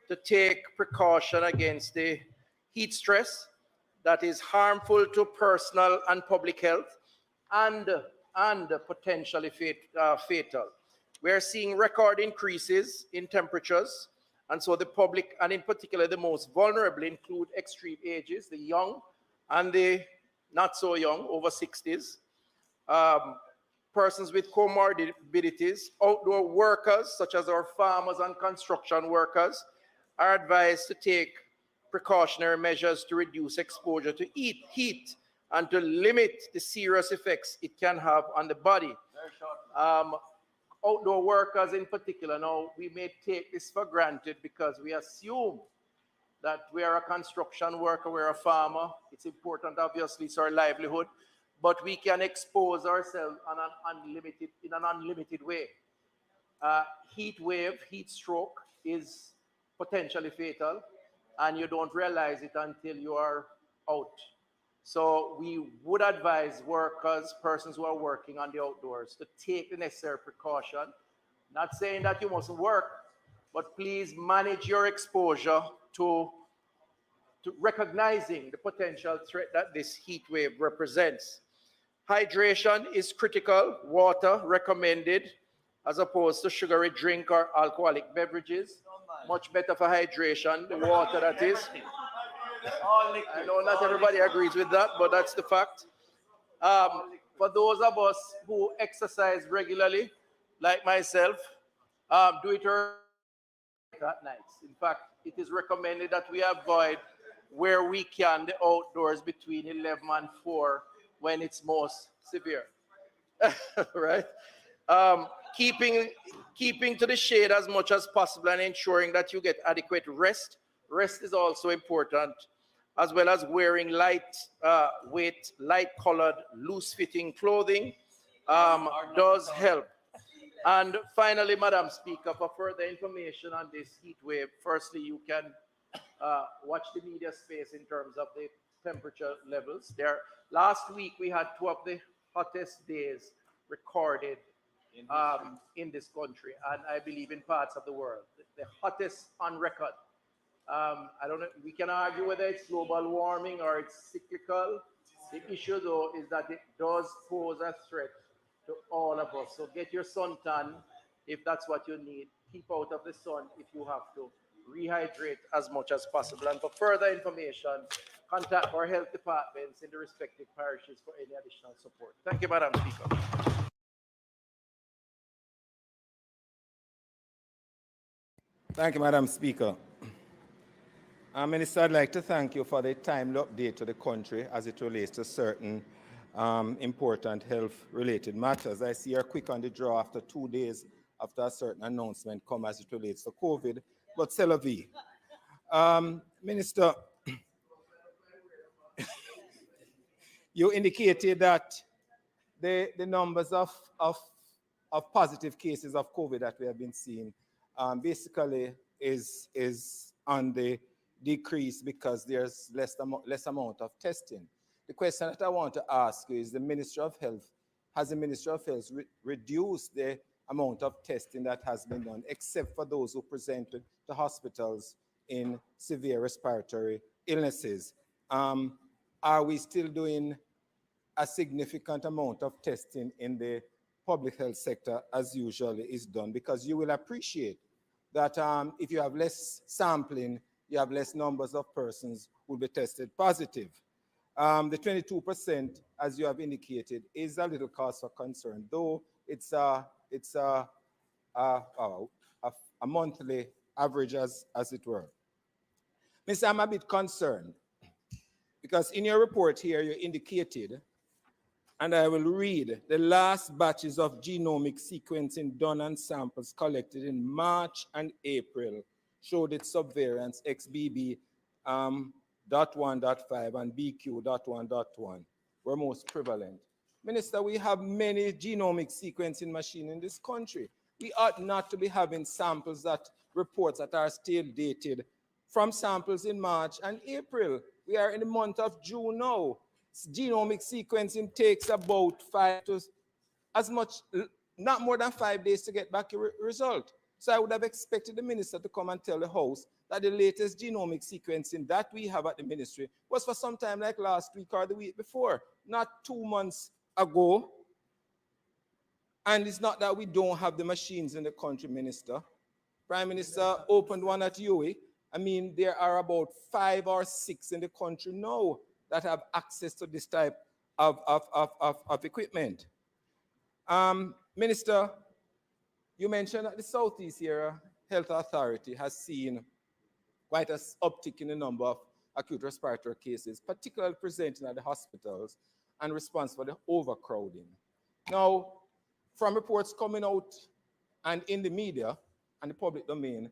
to take precaution against the heat stress that is harmful to personal and public health and potentially fatal. We are seeing record increases in temperatures, and so the public, and in particular the most vulnerable, include extreme ages, the young and the not so young, over 60s, persons with comorbidities, outdoor workers, such as our farmers and construction workers, are advised to take precautionary measures to reduce exposure to heat and to limit the serious effects it can have on the body. Outdoor workers in particular, now we may take this for granted because we assume that we are a construction worker, we're a farmer. It's important, obviously, it's our livelihood, but we can expose ourselves in an unlimited way. Heat wave, heat stroke is potentially fatal, and you don't realize it until you are out. So we would advise workers, persons who are working on the outdoors, to take the necessary precaution. Not saying that you mustn't work, but please manage your exposure to recognizing the potential threat that this heat wave represents. Hydration is critical. Water recommended as opposed to sugary drink or alcoholic beverages. Much better for hydration, the water that is. I know not everybody agrees with that, but that's the fact. For those of us who exercise regularly, like myself, do it early at night. In fact, it is recommended that we avoid, where we can, the outdoors between 11 and 4 when it's most severe. Right? Keeping to the shade as much as possible and ensuring that you get adequate rest. Rest is also important, as well as wearing lightweight, light-colored, loose-fitting clothing does help. And finally, Madam Speaker, for further information on this heat wave, firstly, you can watch the media space in terms of the temperature levels. Last week, we had two of the hottest days recorded in this country, and I believe in parts of the world, the hottest on record. I don't know, we can argue whether it's global warming or it's cyclical. The issue, though, is that it does pose a threat to all of us. So get your suntan if that's what you need. Keep out of the sun if you have to. Rehydrate as much as possible. And for further information, contact our health departments in the respective parishes for any additional support. Thank you, Madam Speaker. Thank you, Madam Speaker. Minister, I'd like to thank you for the timely update to the country as it relates to certain important health-related matters. I see you're quick on the draw after 2 days after a certain announcement come as it relates to COVID, but c'est la vie. Minister, you indicated that the numbers of positive cases of COVID that we have been seeing basically is on the decrease because there's less amount of testing. The question that I want to ask you is has the Ministry of Health reduced the amount of testing that has been done, except for those who presented to hospitals in severe respiratory illnesses? Are we still doing a significant amount of testing in the public health sector as usually is done? Because you will appreciate that if you have less sampling, you have less numbers of persons who will be tested positive. The 22%, as you have indicated, is a little cause for concern, though it's a monthly average, as it were. Mr. I'm a bit concerned because in your report here, you indicated, and I will read, the last batches of genomic sequencing done on samples collected in March and April showed its subvariants XBB.1.5 and BQ.1.1 were most prevalent. Minister, we have many genomic sequencing machines in this country. We ought not to be having samples reports that are still dated from samples in March and April. We are in the month of June now. Genomic sequencing takes about not more than 5 days to get back a result. So I would have expected the minister to come and tell the House that the latest genomic sequencing that we have at the ministry was for some time like last week or the week before, not 2 months ago. And it's not that we don't have the machines in the country, Minister. Prime Minister opened one at UWI. I mean, there are about 5 or 6 in the country now that have access to this type of equipment. Minister, you mentioned that the Southeast Area Health Authority has seen quite an uptick in the number of acute respiratory cases, particularly presenting at the hospitals and response for the overcrowding. Now, from reports coming out and in the media and the public domain,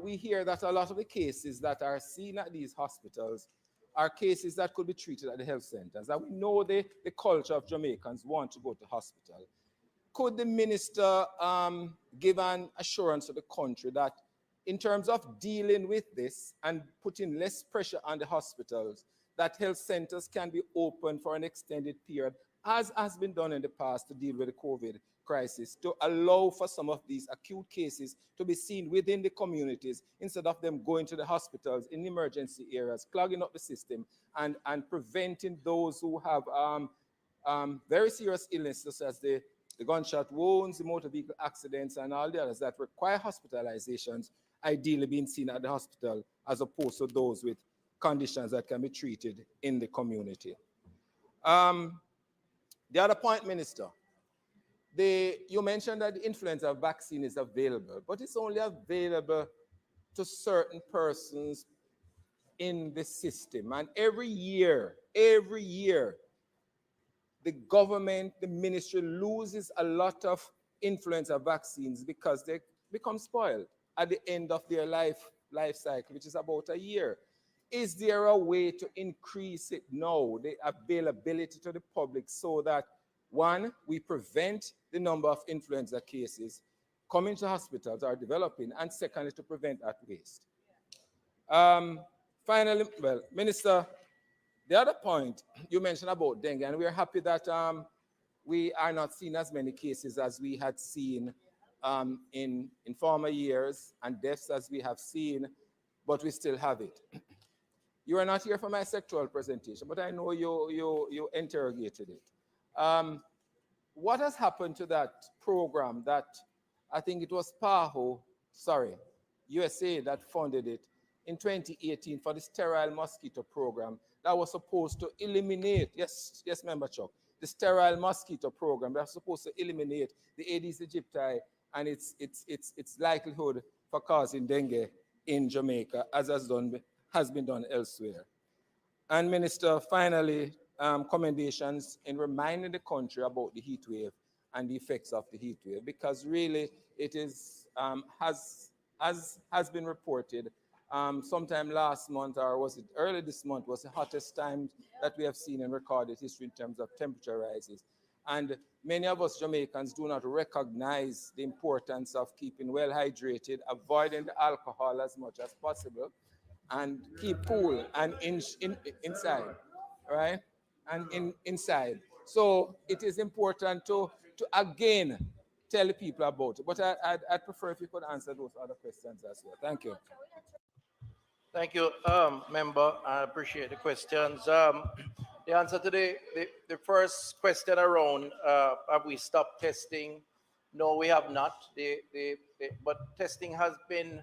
we hear that a lot of the cases that are seen at these hospitals are cases that could be treated at the health centers. And we know the culture of Jamaicans want to go to hospital. Could the minister give an assurance to the country that in terms of dealing with this and putting less pressure on the hospitals, that health centers can be open for an extended period, as has been done in the past to deal with the COVID crisis, to allow for some of these acute cases to be seen within the communities instead of them going to the hospitals in emergency areas, clogging up the system and preventing those who have very serious illnesses such as the gunshot wounds, the motor vehicle accidents, and all the others that require hospitalizations, ideally being seen at the hospital as opposed to those with conditions that can be treated in the community. The other point, Minister, you mentioned that the influenza vaccine is available, but it's only available to certain persons in the system. And every year, the government, the ministry loses a lot of influenza vaccines because they become spoiled at the end of their life cycle, which is about a year. Is there a way to increase it now, the availability to the public, so that, one, we prevent the number of influenza cases coming to hospitals or developing, and secondly, to prevent that waste? Finally, well, Minister, the other point you mentioned about dengue, and we're happy that we are not seeing as many cases as we had seen in former years, and deaths as we have seen, but we still have it. You are not here for my sectoral presentation, but I know you interrogated it. What has happened to that program that I think it was USA that funded it in 2018 for the sterile mosquito program that was supposed to eliminate, yes, Member Chuck, the sterile mosquito program that was supposed to eliminate the Aedes aegypti and its likelihood for causing dengue in Jamaica, as has been done elsewhere. And Minister, finally, commendations in reminding the country about the heat wave and the effects of the heat wave, because really it is, has been reported sometime last month, or was it early this month, was the hottest time that we have seen in recorded history in terms of temperature rises. And many of us Jamaicans do not recognize the importance of keeping well hydrated, avoiding the alcohol as much as possible, and keep cool and inside, right? And inside. So it is important to again tell the people about it. But I'd prefer if you could answer those other questions as well. Thank you. Thank you, member. I appreciate the questions. The answer to the first question around have we stopped testing? No, we have not. But testing has been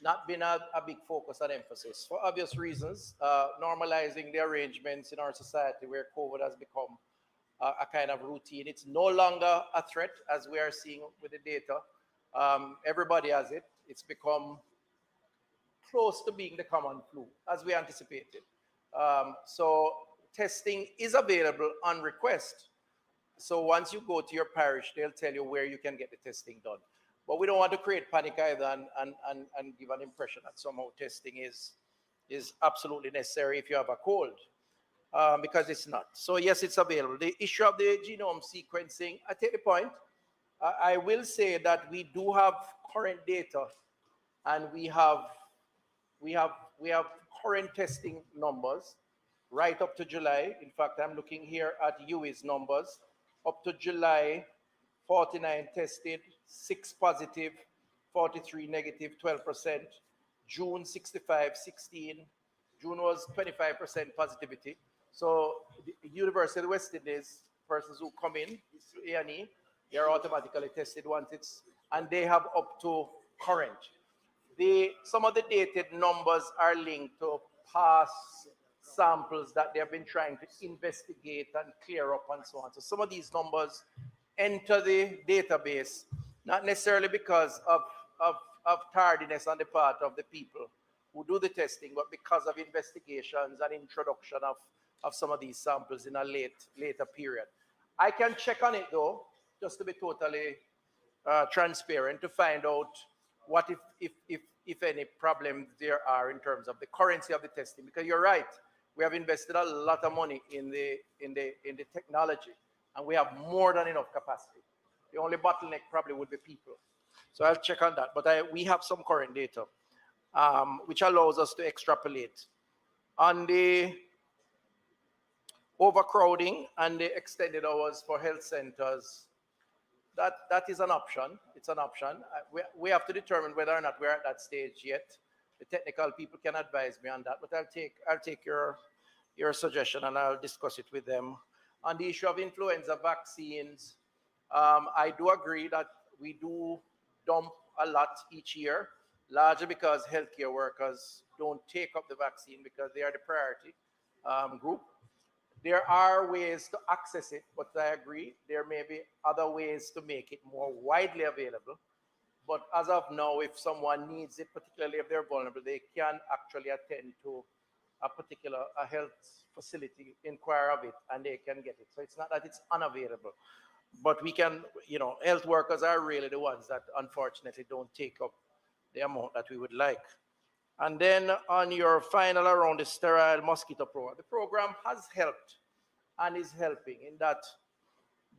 not been a big focus and emphasis for obvious reasons. Normalizing the arrangements in our society where COVID has become a kind of routine. It's no longer a threat, as we are seeing with the data. Everybody has it. It's become close to being the common flu, as we anticipated. So testing is available on request. So once you go to your parish, they'll tell you where you can get the testing done. But we don't want to create panic either and give an impression that somehow testing is absolutely necessary if you have a cold, because it's not. So yes, it's available. The issue of the genome sequencing, I take the point. I will say that we do have current data, and we have current testing numbers right up to July. In fact, I'm looking here at UI's numbers. Up to July, 49 tested, 6 positive, 43 negative, 12%. June, 65, 16. June was 25% positivity. So the University of the West Indies, persons who come in, A&E, they are automatically tested once it's, and they have up to current. Some of the dated numbers are linked to past samples that they have been trying to investigate and clear up and so on. So some of these numbers enter the database, not necessarily because of tardiness on the part of the people who do the testing, but because of investigations and introduction of some of these samples in a later period. I can check on it though, just to be totally transparent, to find out what if any problems there are in terms of the currency of the testing, because you're right, we have invested a lot of money in the technology, and we have more than enough capacity. The only bottleneck probably would be people. So I'll check on that, but we have some current data, which allows us to extrapolate. On the overcrowding and the extended hours for health centers, that is an option. It's an option. We have to determine whether or not we're at that stage yet. The technical people can advise me on that, but I'll take your suggestion and I'll discuss it with them. On the issue of influenza vaccines, I do agree that we do dump a lot each year, largely because healthcare workers don't take up the vaccine because they are the priority group. There are ways to access it, but I agree, there may be other ways to make it more widely available. But as of now, if someone needs it, particularly if they're vulnerable, they can actually attend to a particular health facility, inquire of it, and they can get it. So it's not that it's unavailable. But we can, health workers are really the ones that unfortunately don't take up the amount that we would like. And then on your final around the sterile mosquito program, the program has helped and is helping in that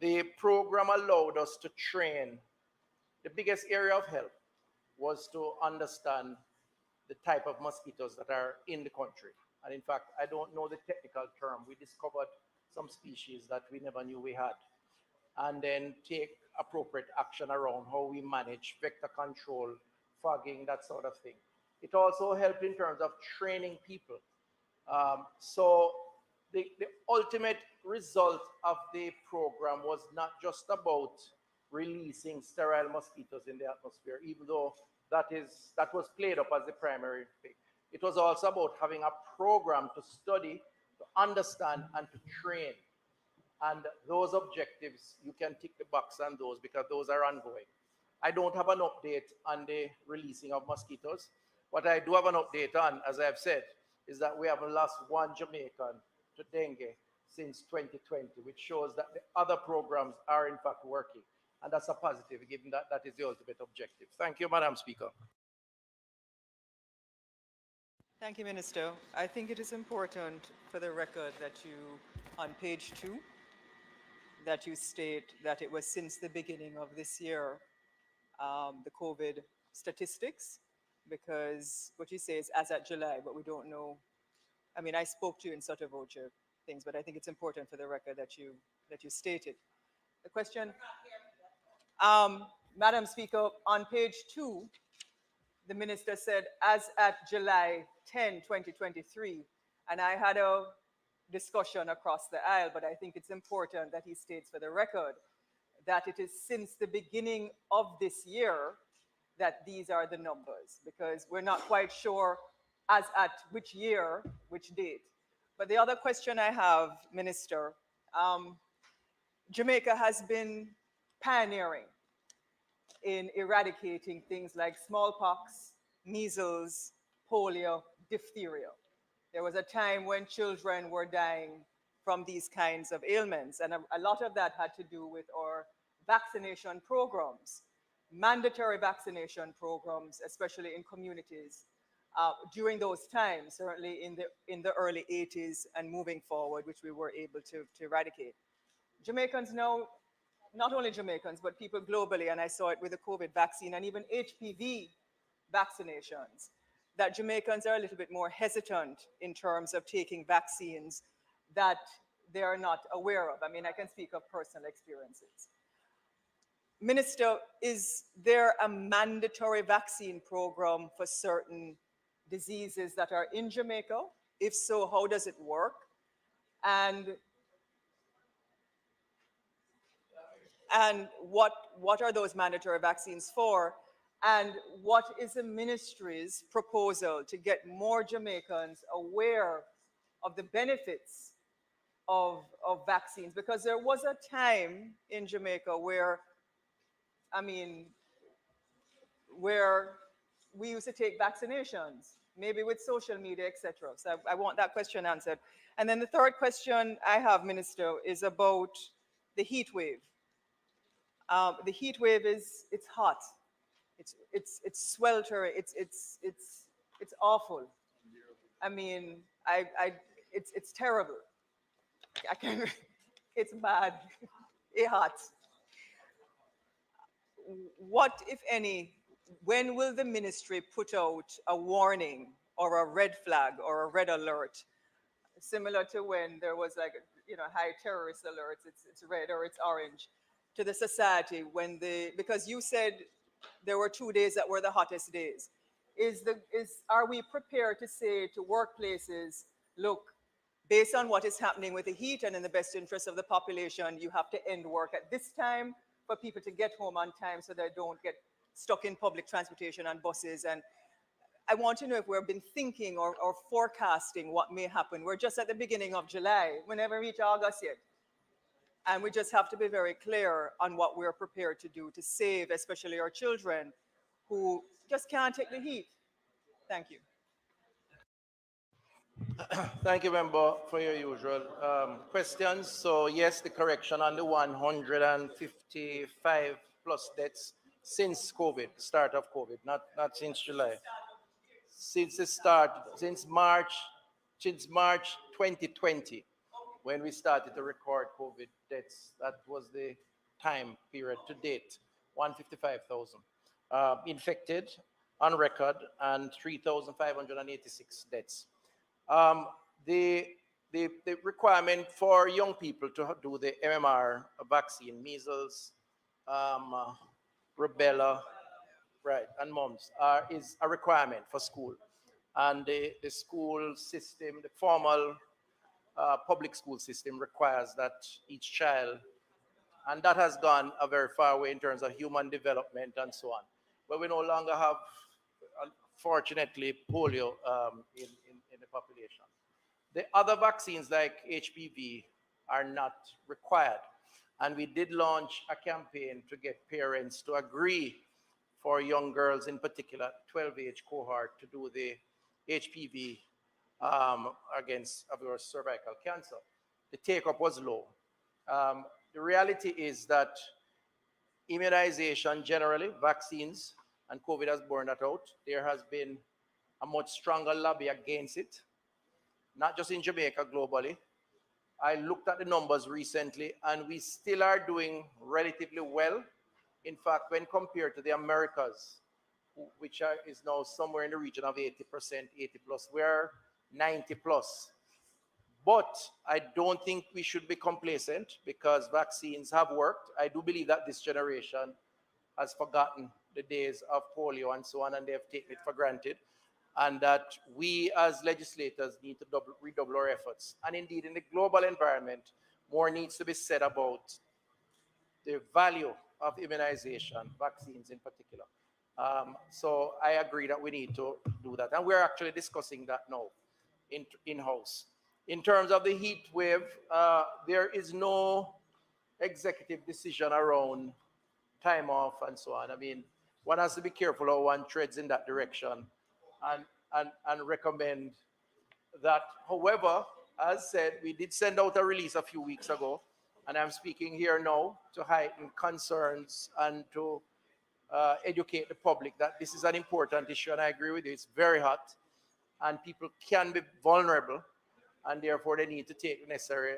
the program allowed us to train. The biggest area of help was to understand the type of mosquitoes that are in the country. And in fact, I don't know the technical term. We discovered some species that we never knew we had, and then take appropriate action around how we manage vector control, fogging, that sort of thing. It also helped in terms of training people. So the ultimate result of the program was not just about releasing sterile mosquitoes in the atmosphere, even though that was played up as the primary thing. It was also about having a program to study, to understand, and to train. And those objectives, you can tick the box on those because those are ongoing. I don't have an update on the releasing of mosquitoes. What I do have an update on, as I've said, is that we have lost one Jamaican to dengue since 2020, which shows that the other programs are in fact working. And that's a positive, given that that is the ultimate objective. Thank you, Madam Speaker. Thank you, Minister. I think it is important for the record that you, on page 2, that you state that it was since the beginning of this year, the COVID statistics, because what you say is as at July, but we don't know. I mean, I spoke to you in sort of voce things, but I think it's important for the record that you stated. The question, Madam Speaker, on page 2, the minister said, as at July 10, 2023, and I had a discussion across the aisle, but I think it's important that he states for the record that it is since the beginning of this year that these are the numbers, because we're not quite sure as at which year, which date. But the other question I have, Minister, Jamaica has been pioneering in eradicating things like smallpox, measles, polio, diphtheria. There was a time when children were dying from these kinds of ailments, and a lot of that had to do with our vaccination programs, mandatory vaccination programs, especially in communities. During those times, certainly in the early 80s and moving forward, which we were able to eradicate. Jamaicans now, not only Jamaicans, but people globally, and I saw it with the COVID vaccine and even HPV vaccinations, that Jamaicans are a little bit more hesitant in terms of taking vaccines that they are not aware of. I mean, I can speak of personal experiences. Minister, is there a mandatory vaccine program for certain diseases that are in Jamaica? If so, how does it work? And what are those mandatory vaccines for? And what is the ministry's proposal to get more Jamaicans aware of the benefits of vaccines? Because there was a time in Jamaica where, I mean, where we used to take vaccinations, maybe with social media, etc. So I want that question answered. And then the third question I have, Minister, is about the heat wave. The heat wave it's hot, it's sweltering, it's awful. I mean, it's terrible. I can, it's bad, it's hot. What, if any, when will the ministry put out a warning or a red flag or a red alert, similar to when there was like, high terrorist alerts, it's red or it's orange, to the society when because you said there were 2 days that were the hottest days. Are we prepared to say to workplaces, look, based on what is happening with the heat and in the best interest of the population, you have to end work at this time for people to get home on time so they don't get stuck in public transportation and buses? And I want to know if we've been thinking or forecasting what may happen. We're just at the beginning of July. We never reach August yet. And we just have to be very clear on what we're prepared to do to save, especially our children who just can't take the heat. Thank you. Thank you, member, for your usual questions. So yes, the correction on the 155 plus deaths since COVID, start of COVID, not since July. Since the start, since March 2020, when we started to record COVID deaths, that was the time period to date, 155,000 infected on record and 3,586 deaths. The the requirement for young people to do the MMR vaccine, measles, rubella, right, and mumps is a requirement for school. And the school system, the formal public school system requires that each child, and that has gone a very far way in terms of human development and so on. But we no longer have, unfortunately, polio in the population. The other vaccines like HPV are not required. And we did launch a campaign to get parents to agree for young girls in particular, 12 age cohort, to do the HPV against cervical cancer. The take-up was low. The reality is that immunization generally, vaccines, and COVID has borne that out. There has been a much stronger lobby against it, not just in Jamaica, globally. I looked at the numbers recently, and we still are doing relatively well. In fact, when compared to the Americas, which is now somewhere in the region of 80%, 80 plus, we're 90 plus. But I don't think we should be complacent because vaccines have worked. I do believe that this generation has forgotten the days of polio and so on, and they have taken it for granted. And that we as legislators need to redouble our efforts. And indeed, in the global environment, more needs to be said about the value of immunization, vaccines in particular. So I agree that we need to do that. And we're actually discussing that now in-house. In terms of the heat wave, there is no executive decision around time off and so on. I mean, one has to be careful how one treads in that direction and recommend that. However, as said, we did send out a release a few weeks ago, and I'm speaking here now to heighten concerns and to educate the public that this is an important issue, and I agree with you, it's very hot, and people can be vulnerable, and therefore they need to take the necessary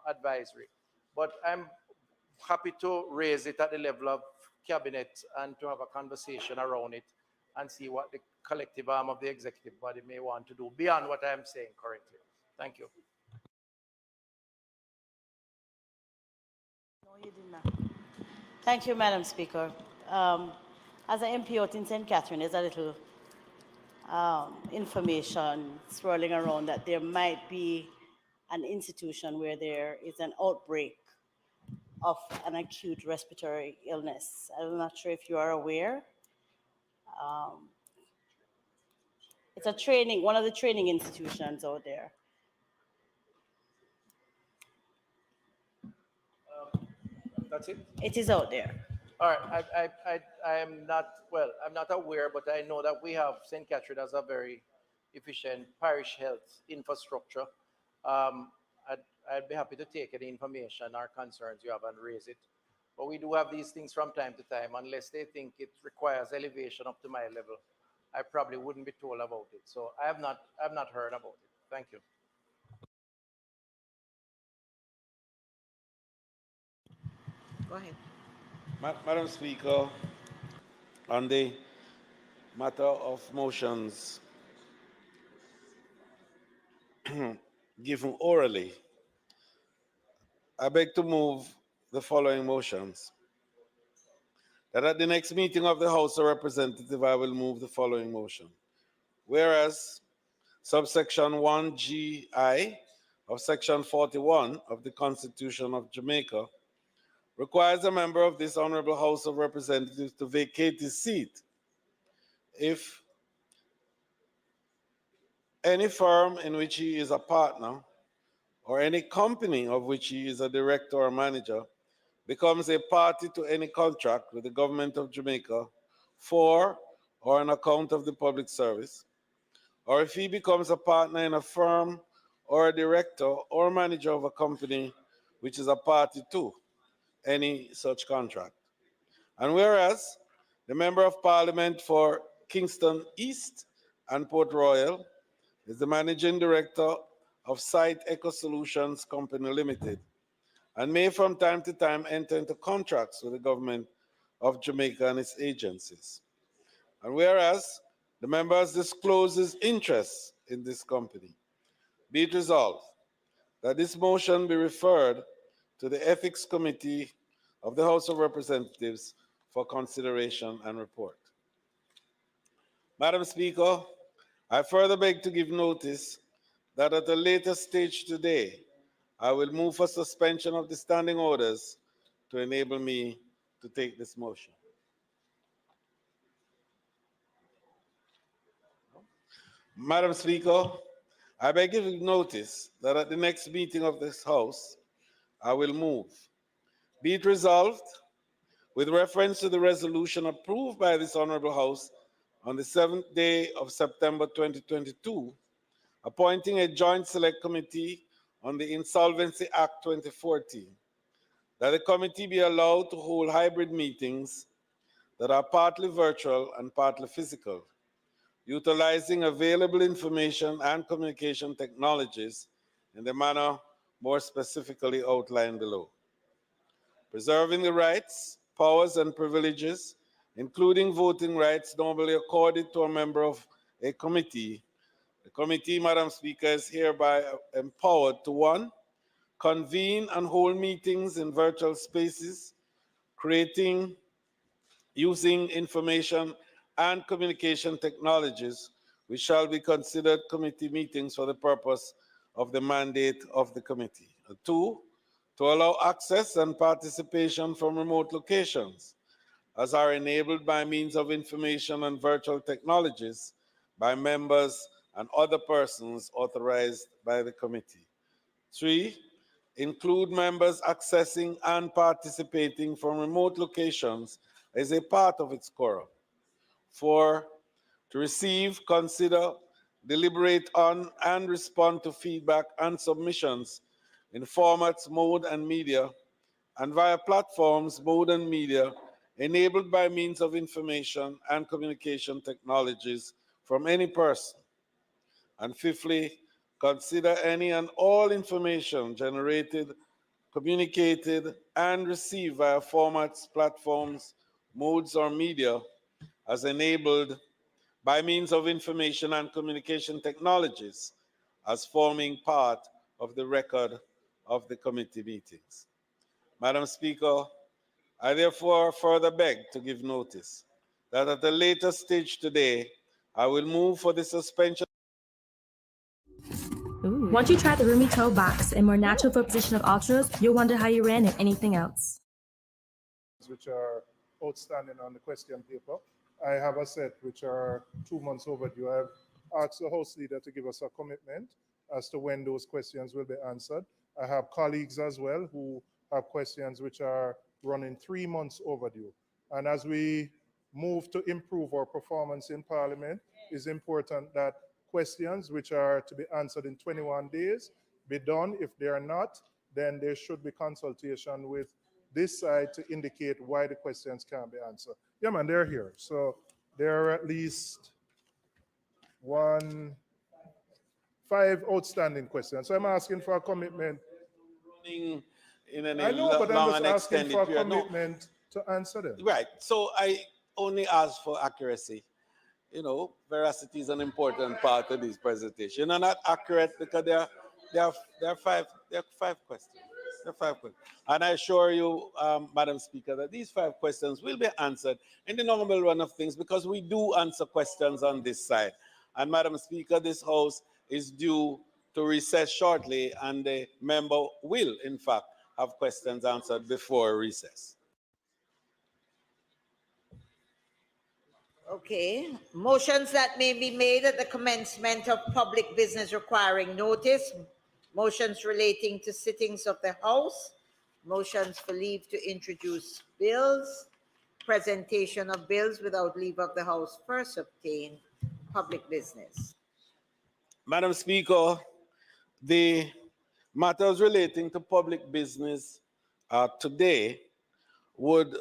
advisory. But I'm happy to raise it at the level of cabinet and to have a conversation around it and see what the collective arm of the executive body may want to do beyond what I'm saying currently. Thank you. No, you did not. Thank you, Madam Speaker. As an MP out in St. Catherine, there's a little information swirling around that there might be an institution where there is an outbreak of an acute respiratory illness. I'm not sure if you are aware. It's a training, one of the training institutions out there. That's it? It is out there. All right, I am not, well, I'm not aware, but I know that we have, St. Catherine has a very efficient parish health infrastructure. I'd be happy to take any information or concerns you have and raise it. But we do have these things from time to time, unless they think it requires elevation up to my level. I probably wouldn't be told about it. So I have not heard about it. Thank you. Go ahead. Madam Speaker, on the matter of motions given orally, I beg to move the following motions. That at the next meeting of the House of Representatives, I will move the following motion. Whereas subsection 1GI of section 41 of the Constitution of Jamaica requires a member of this Honourable House of Representatives to vacate his seat if any firm in which he is a partner or any company of which he is a director or manager becomes a party to any contract with the government of Jamaica for or on account of the public service, or if he becomes a partner in a firm or a director or manager of a company which is a party to any such contract. And whereas the Member of Parliament for Kingston East and Port Royal is the Managing Director of Site Eco Solutions Company Limited, and may from time to time enter into contracts with the government of Jamaica and its agencies. And whereas the members discloses interest in this company, be it resolved that this motion be referred to the Ethics Committee of the House of Representatives for consideration and report. Madam Speaker, I further beg to give notice that at a later stage today, I will move for suspension of the standing orders to enable me to take this motion. Madam Speaker, I beg you to notice that at the next meeting of this House, I will move. Be it resolved, with reference to the resolution approved by this Honourable House on the 7th day of September 2022, appointing a joint select committee on the Insolvency Act 2014, that the committee be allowed to hold hybrid meetings that are partly virtual and partly physical, utilizing available information and communication technologies in the manner more specifically outlined below. Preserving the rights, powers, and privileges, including voting rights normally accorded to a member of a committee, the committee, Madam Speaker, is hereby empowered to 1, convene and hold meetings in virtual spaces, using information and communication technologies, which shall be considered committee meetings for the purpose of the mandate of the committee. 2, to allow access and participation from remote locations, as are enabled by means of information and virtual technologies by members and other persons authorized by the committee. 3, include members accessing and participating from remote locations as a part of its quorum. 4, to receive, consider, deliberate on, and respond to feedback and submissions in formats, mode, and media, and via platforms, mode, and media enabled by means of information and communication technologies from any person. And 5thly, consider any and all information generated, communicated, and received via formats, platforms, modes, or media as enabled by means of information and communication technologies as forming part of the record of the committee meetings. Madam Speaker, I therefore further beg to give notice that at a later stage today, I will move for the suspension. Once you try the roomy toe box and more natural foot position of ultras, you'll wonder how you ran in anything else. Which are outstanding on the question paper. I have a set which are 2 months overdue. I have asked the House Leader to give us a commitment as to when those questions will be answered. I have colleagues as well who have questions which are running 3 months overdue. And as we move to improve our performance in Parliament, it's important that questions which are to be answered in 21 days be done. If they are not, then there should be consultation with this side to indicate why the questions can't be answered. Yeah, man, they're here. So there are at least 5 outstanding questions. So I'm asking for a commitment. Running in a I know, but I'm long just and asking extended for a period. commitment to answer them. Right. So I only ask for accuracy. You know, veracity is an important part of this presentation. They're not accurate because there are 5 questions. There are 5 questions. And I assure you, Madam Speaker, that these 5 questions will be answered in the normal run of things because we do answer questions on this side. And Madam Speaker, this House is due to recess shortly, and the member will, in fact, have questions answered before recess. Okay. Motions that may be made at the commencement of public business requiring notice. Motions relating to sittings of the House. Motions for leave to introduce bills. Presentation of bills without leave of the House first obtained. Public business. Madam Speaker, the matters relating to public business today would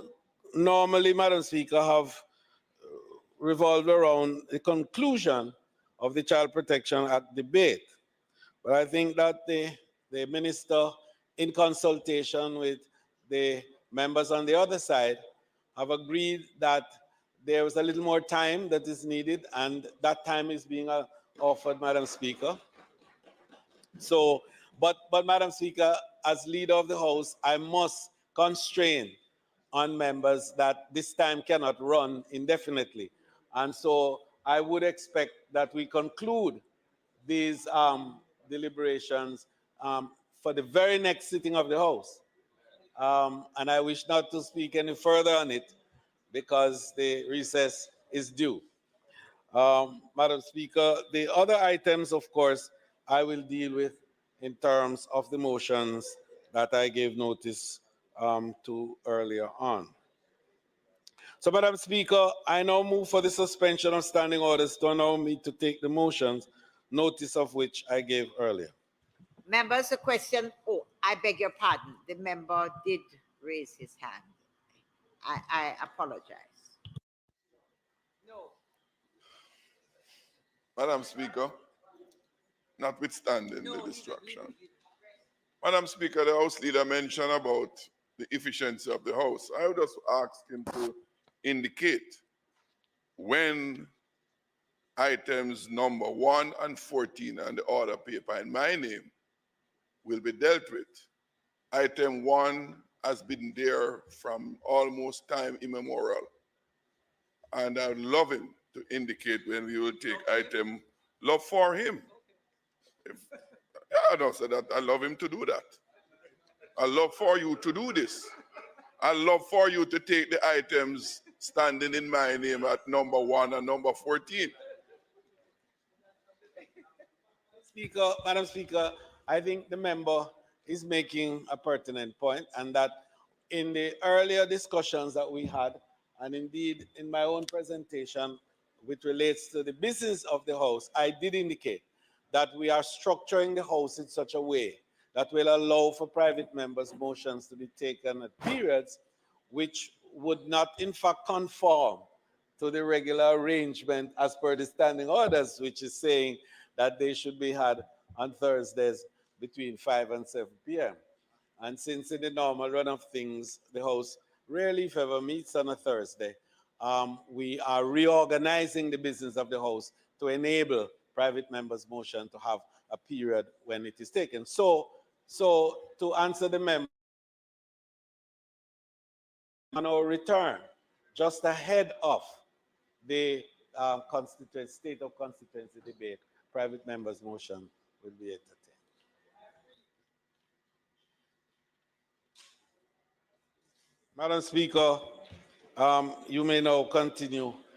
normally, Madam Speaker, have revolved around the conclusion of the Child Protection Act debate. But I think that the Minister, in consultation with the members on the other side, have agreed that there was a little more time that is needed, and that time is being offered, Madam Speaker. So But Madam Speaker, as leader of the House, I must constrain on members that this time cannot run indefinitely. And so I would expect that we conclude these deliberations for the very next sitting of the House. And I wish not to speak any further on it because the recess is due. Madam Speaker, the other items, of course, I will deal with in terms of the motions that I gave notice to earlier on. So, Madam Speaker, I now move for the suspension of standing orders to allow me to take the motions, notice of which I gave earlier. Members, the question, oh, I beg your pardon. The member did raise his hand. I apologize. Madam Speaker, notwithstanding the distraction. Madam Speaker, the House Leader mentioned about the efficiency of the House. I would just ask him to indicate when items number 1 and 14 on the order paper in my name will be dealt with. Item 1 has been there from almost time immemorial. And I would love him to indicate when we will take item, love for him. I don't say that. I love him to do that. I love for you to do this. I love for you to take the items standing in my name at number 1 and number 14. Speaker, Madam Speaker, I think the member is making a pertinent point, and that in the earlier discussions that we had, and indeed in my own presentation, which relates to the business of the House, I did indicate that we are structuring the House in such a way that will allow for private members' motions to be taken at periods which would not in fact conform to the regular arrangement as per the standing orders, which is saying that they should be had on Thursdays between 5 and 7 p.m. And since in the normal run of things, the House rarely, if ever, meets on a Thursday, we are reorganizing the business of the House to enable private members' motion to have a period when it is taken. So to answer the member, on our return, just ahead of the state of constituency debate, private members' motion will be entertained. Madam Speaker, you may now continue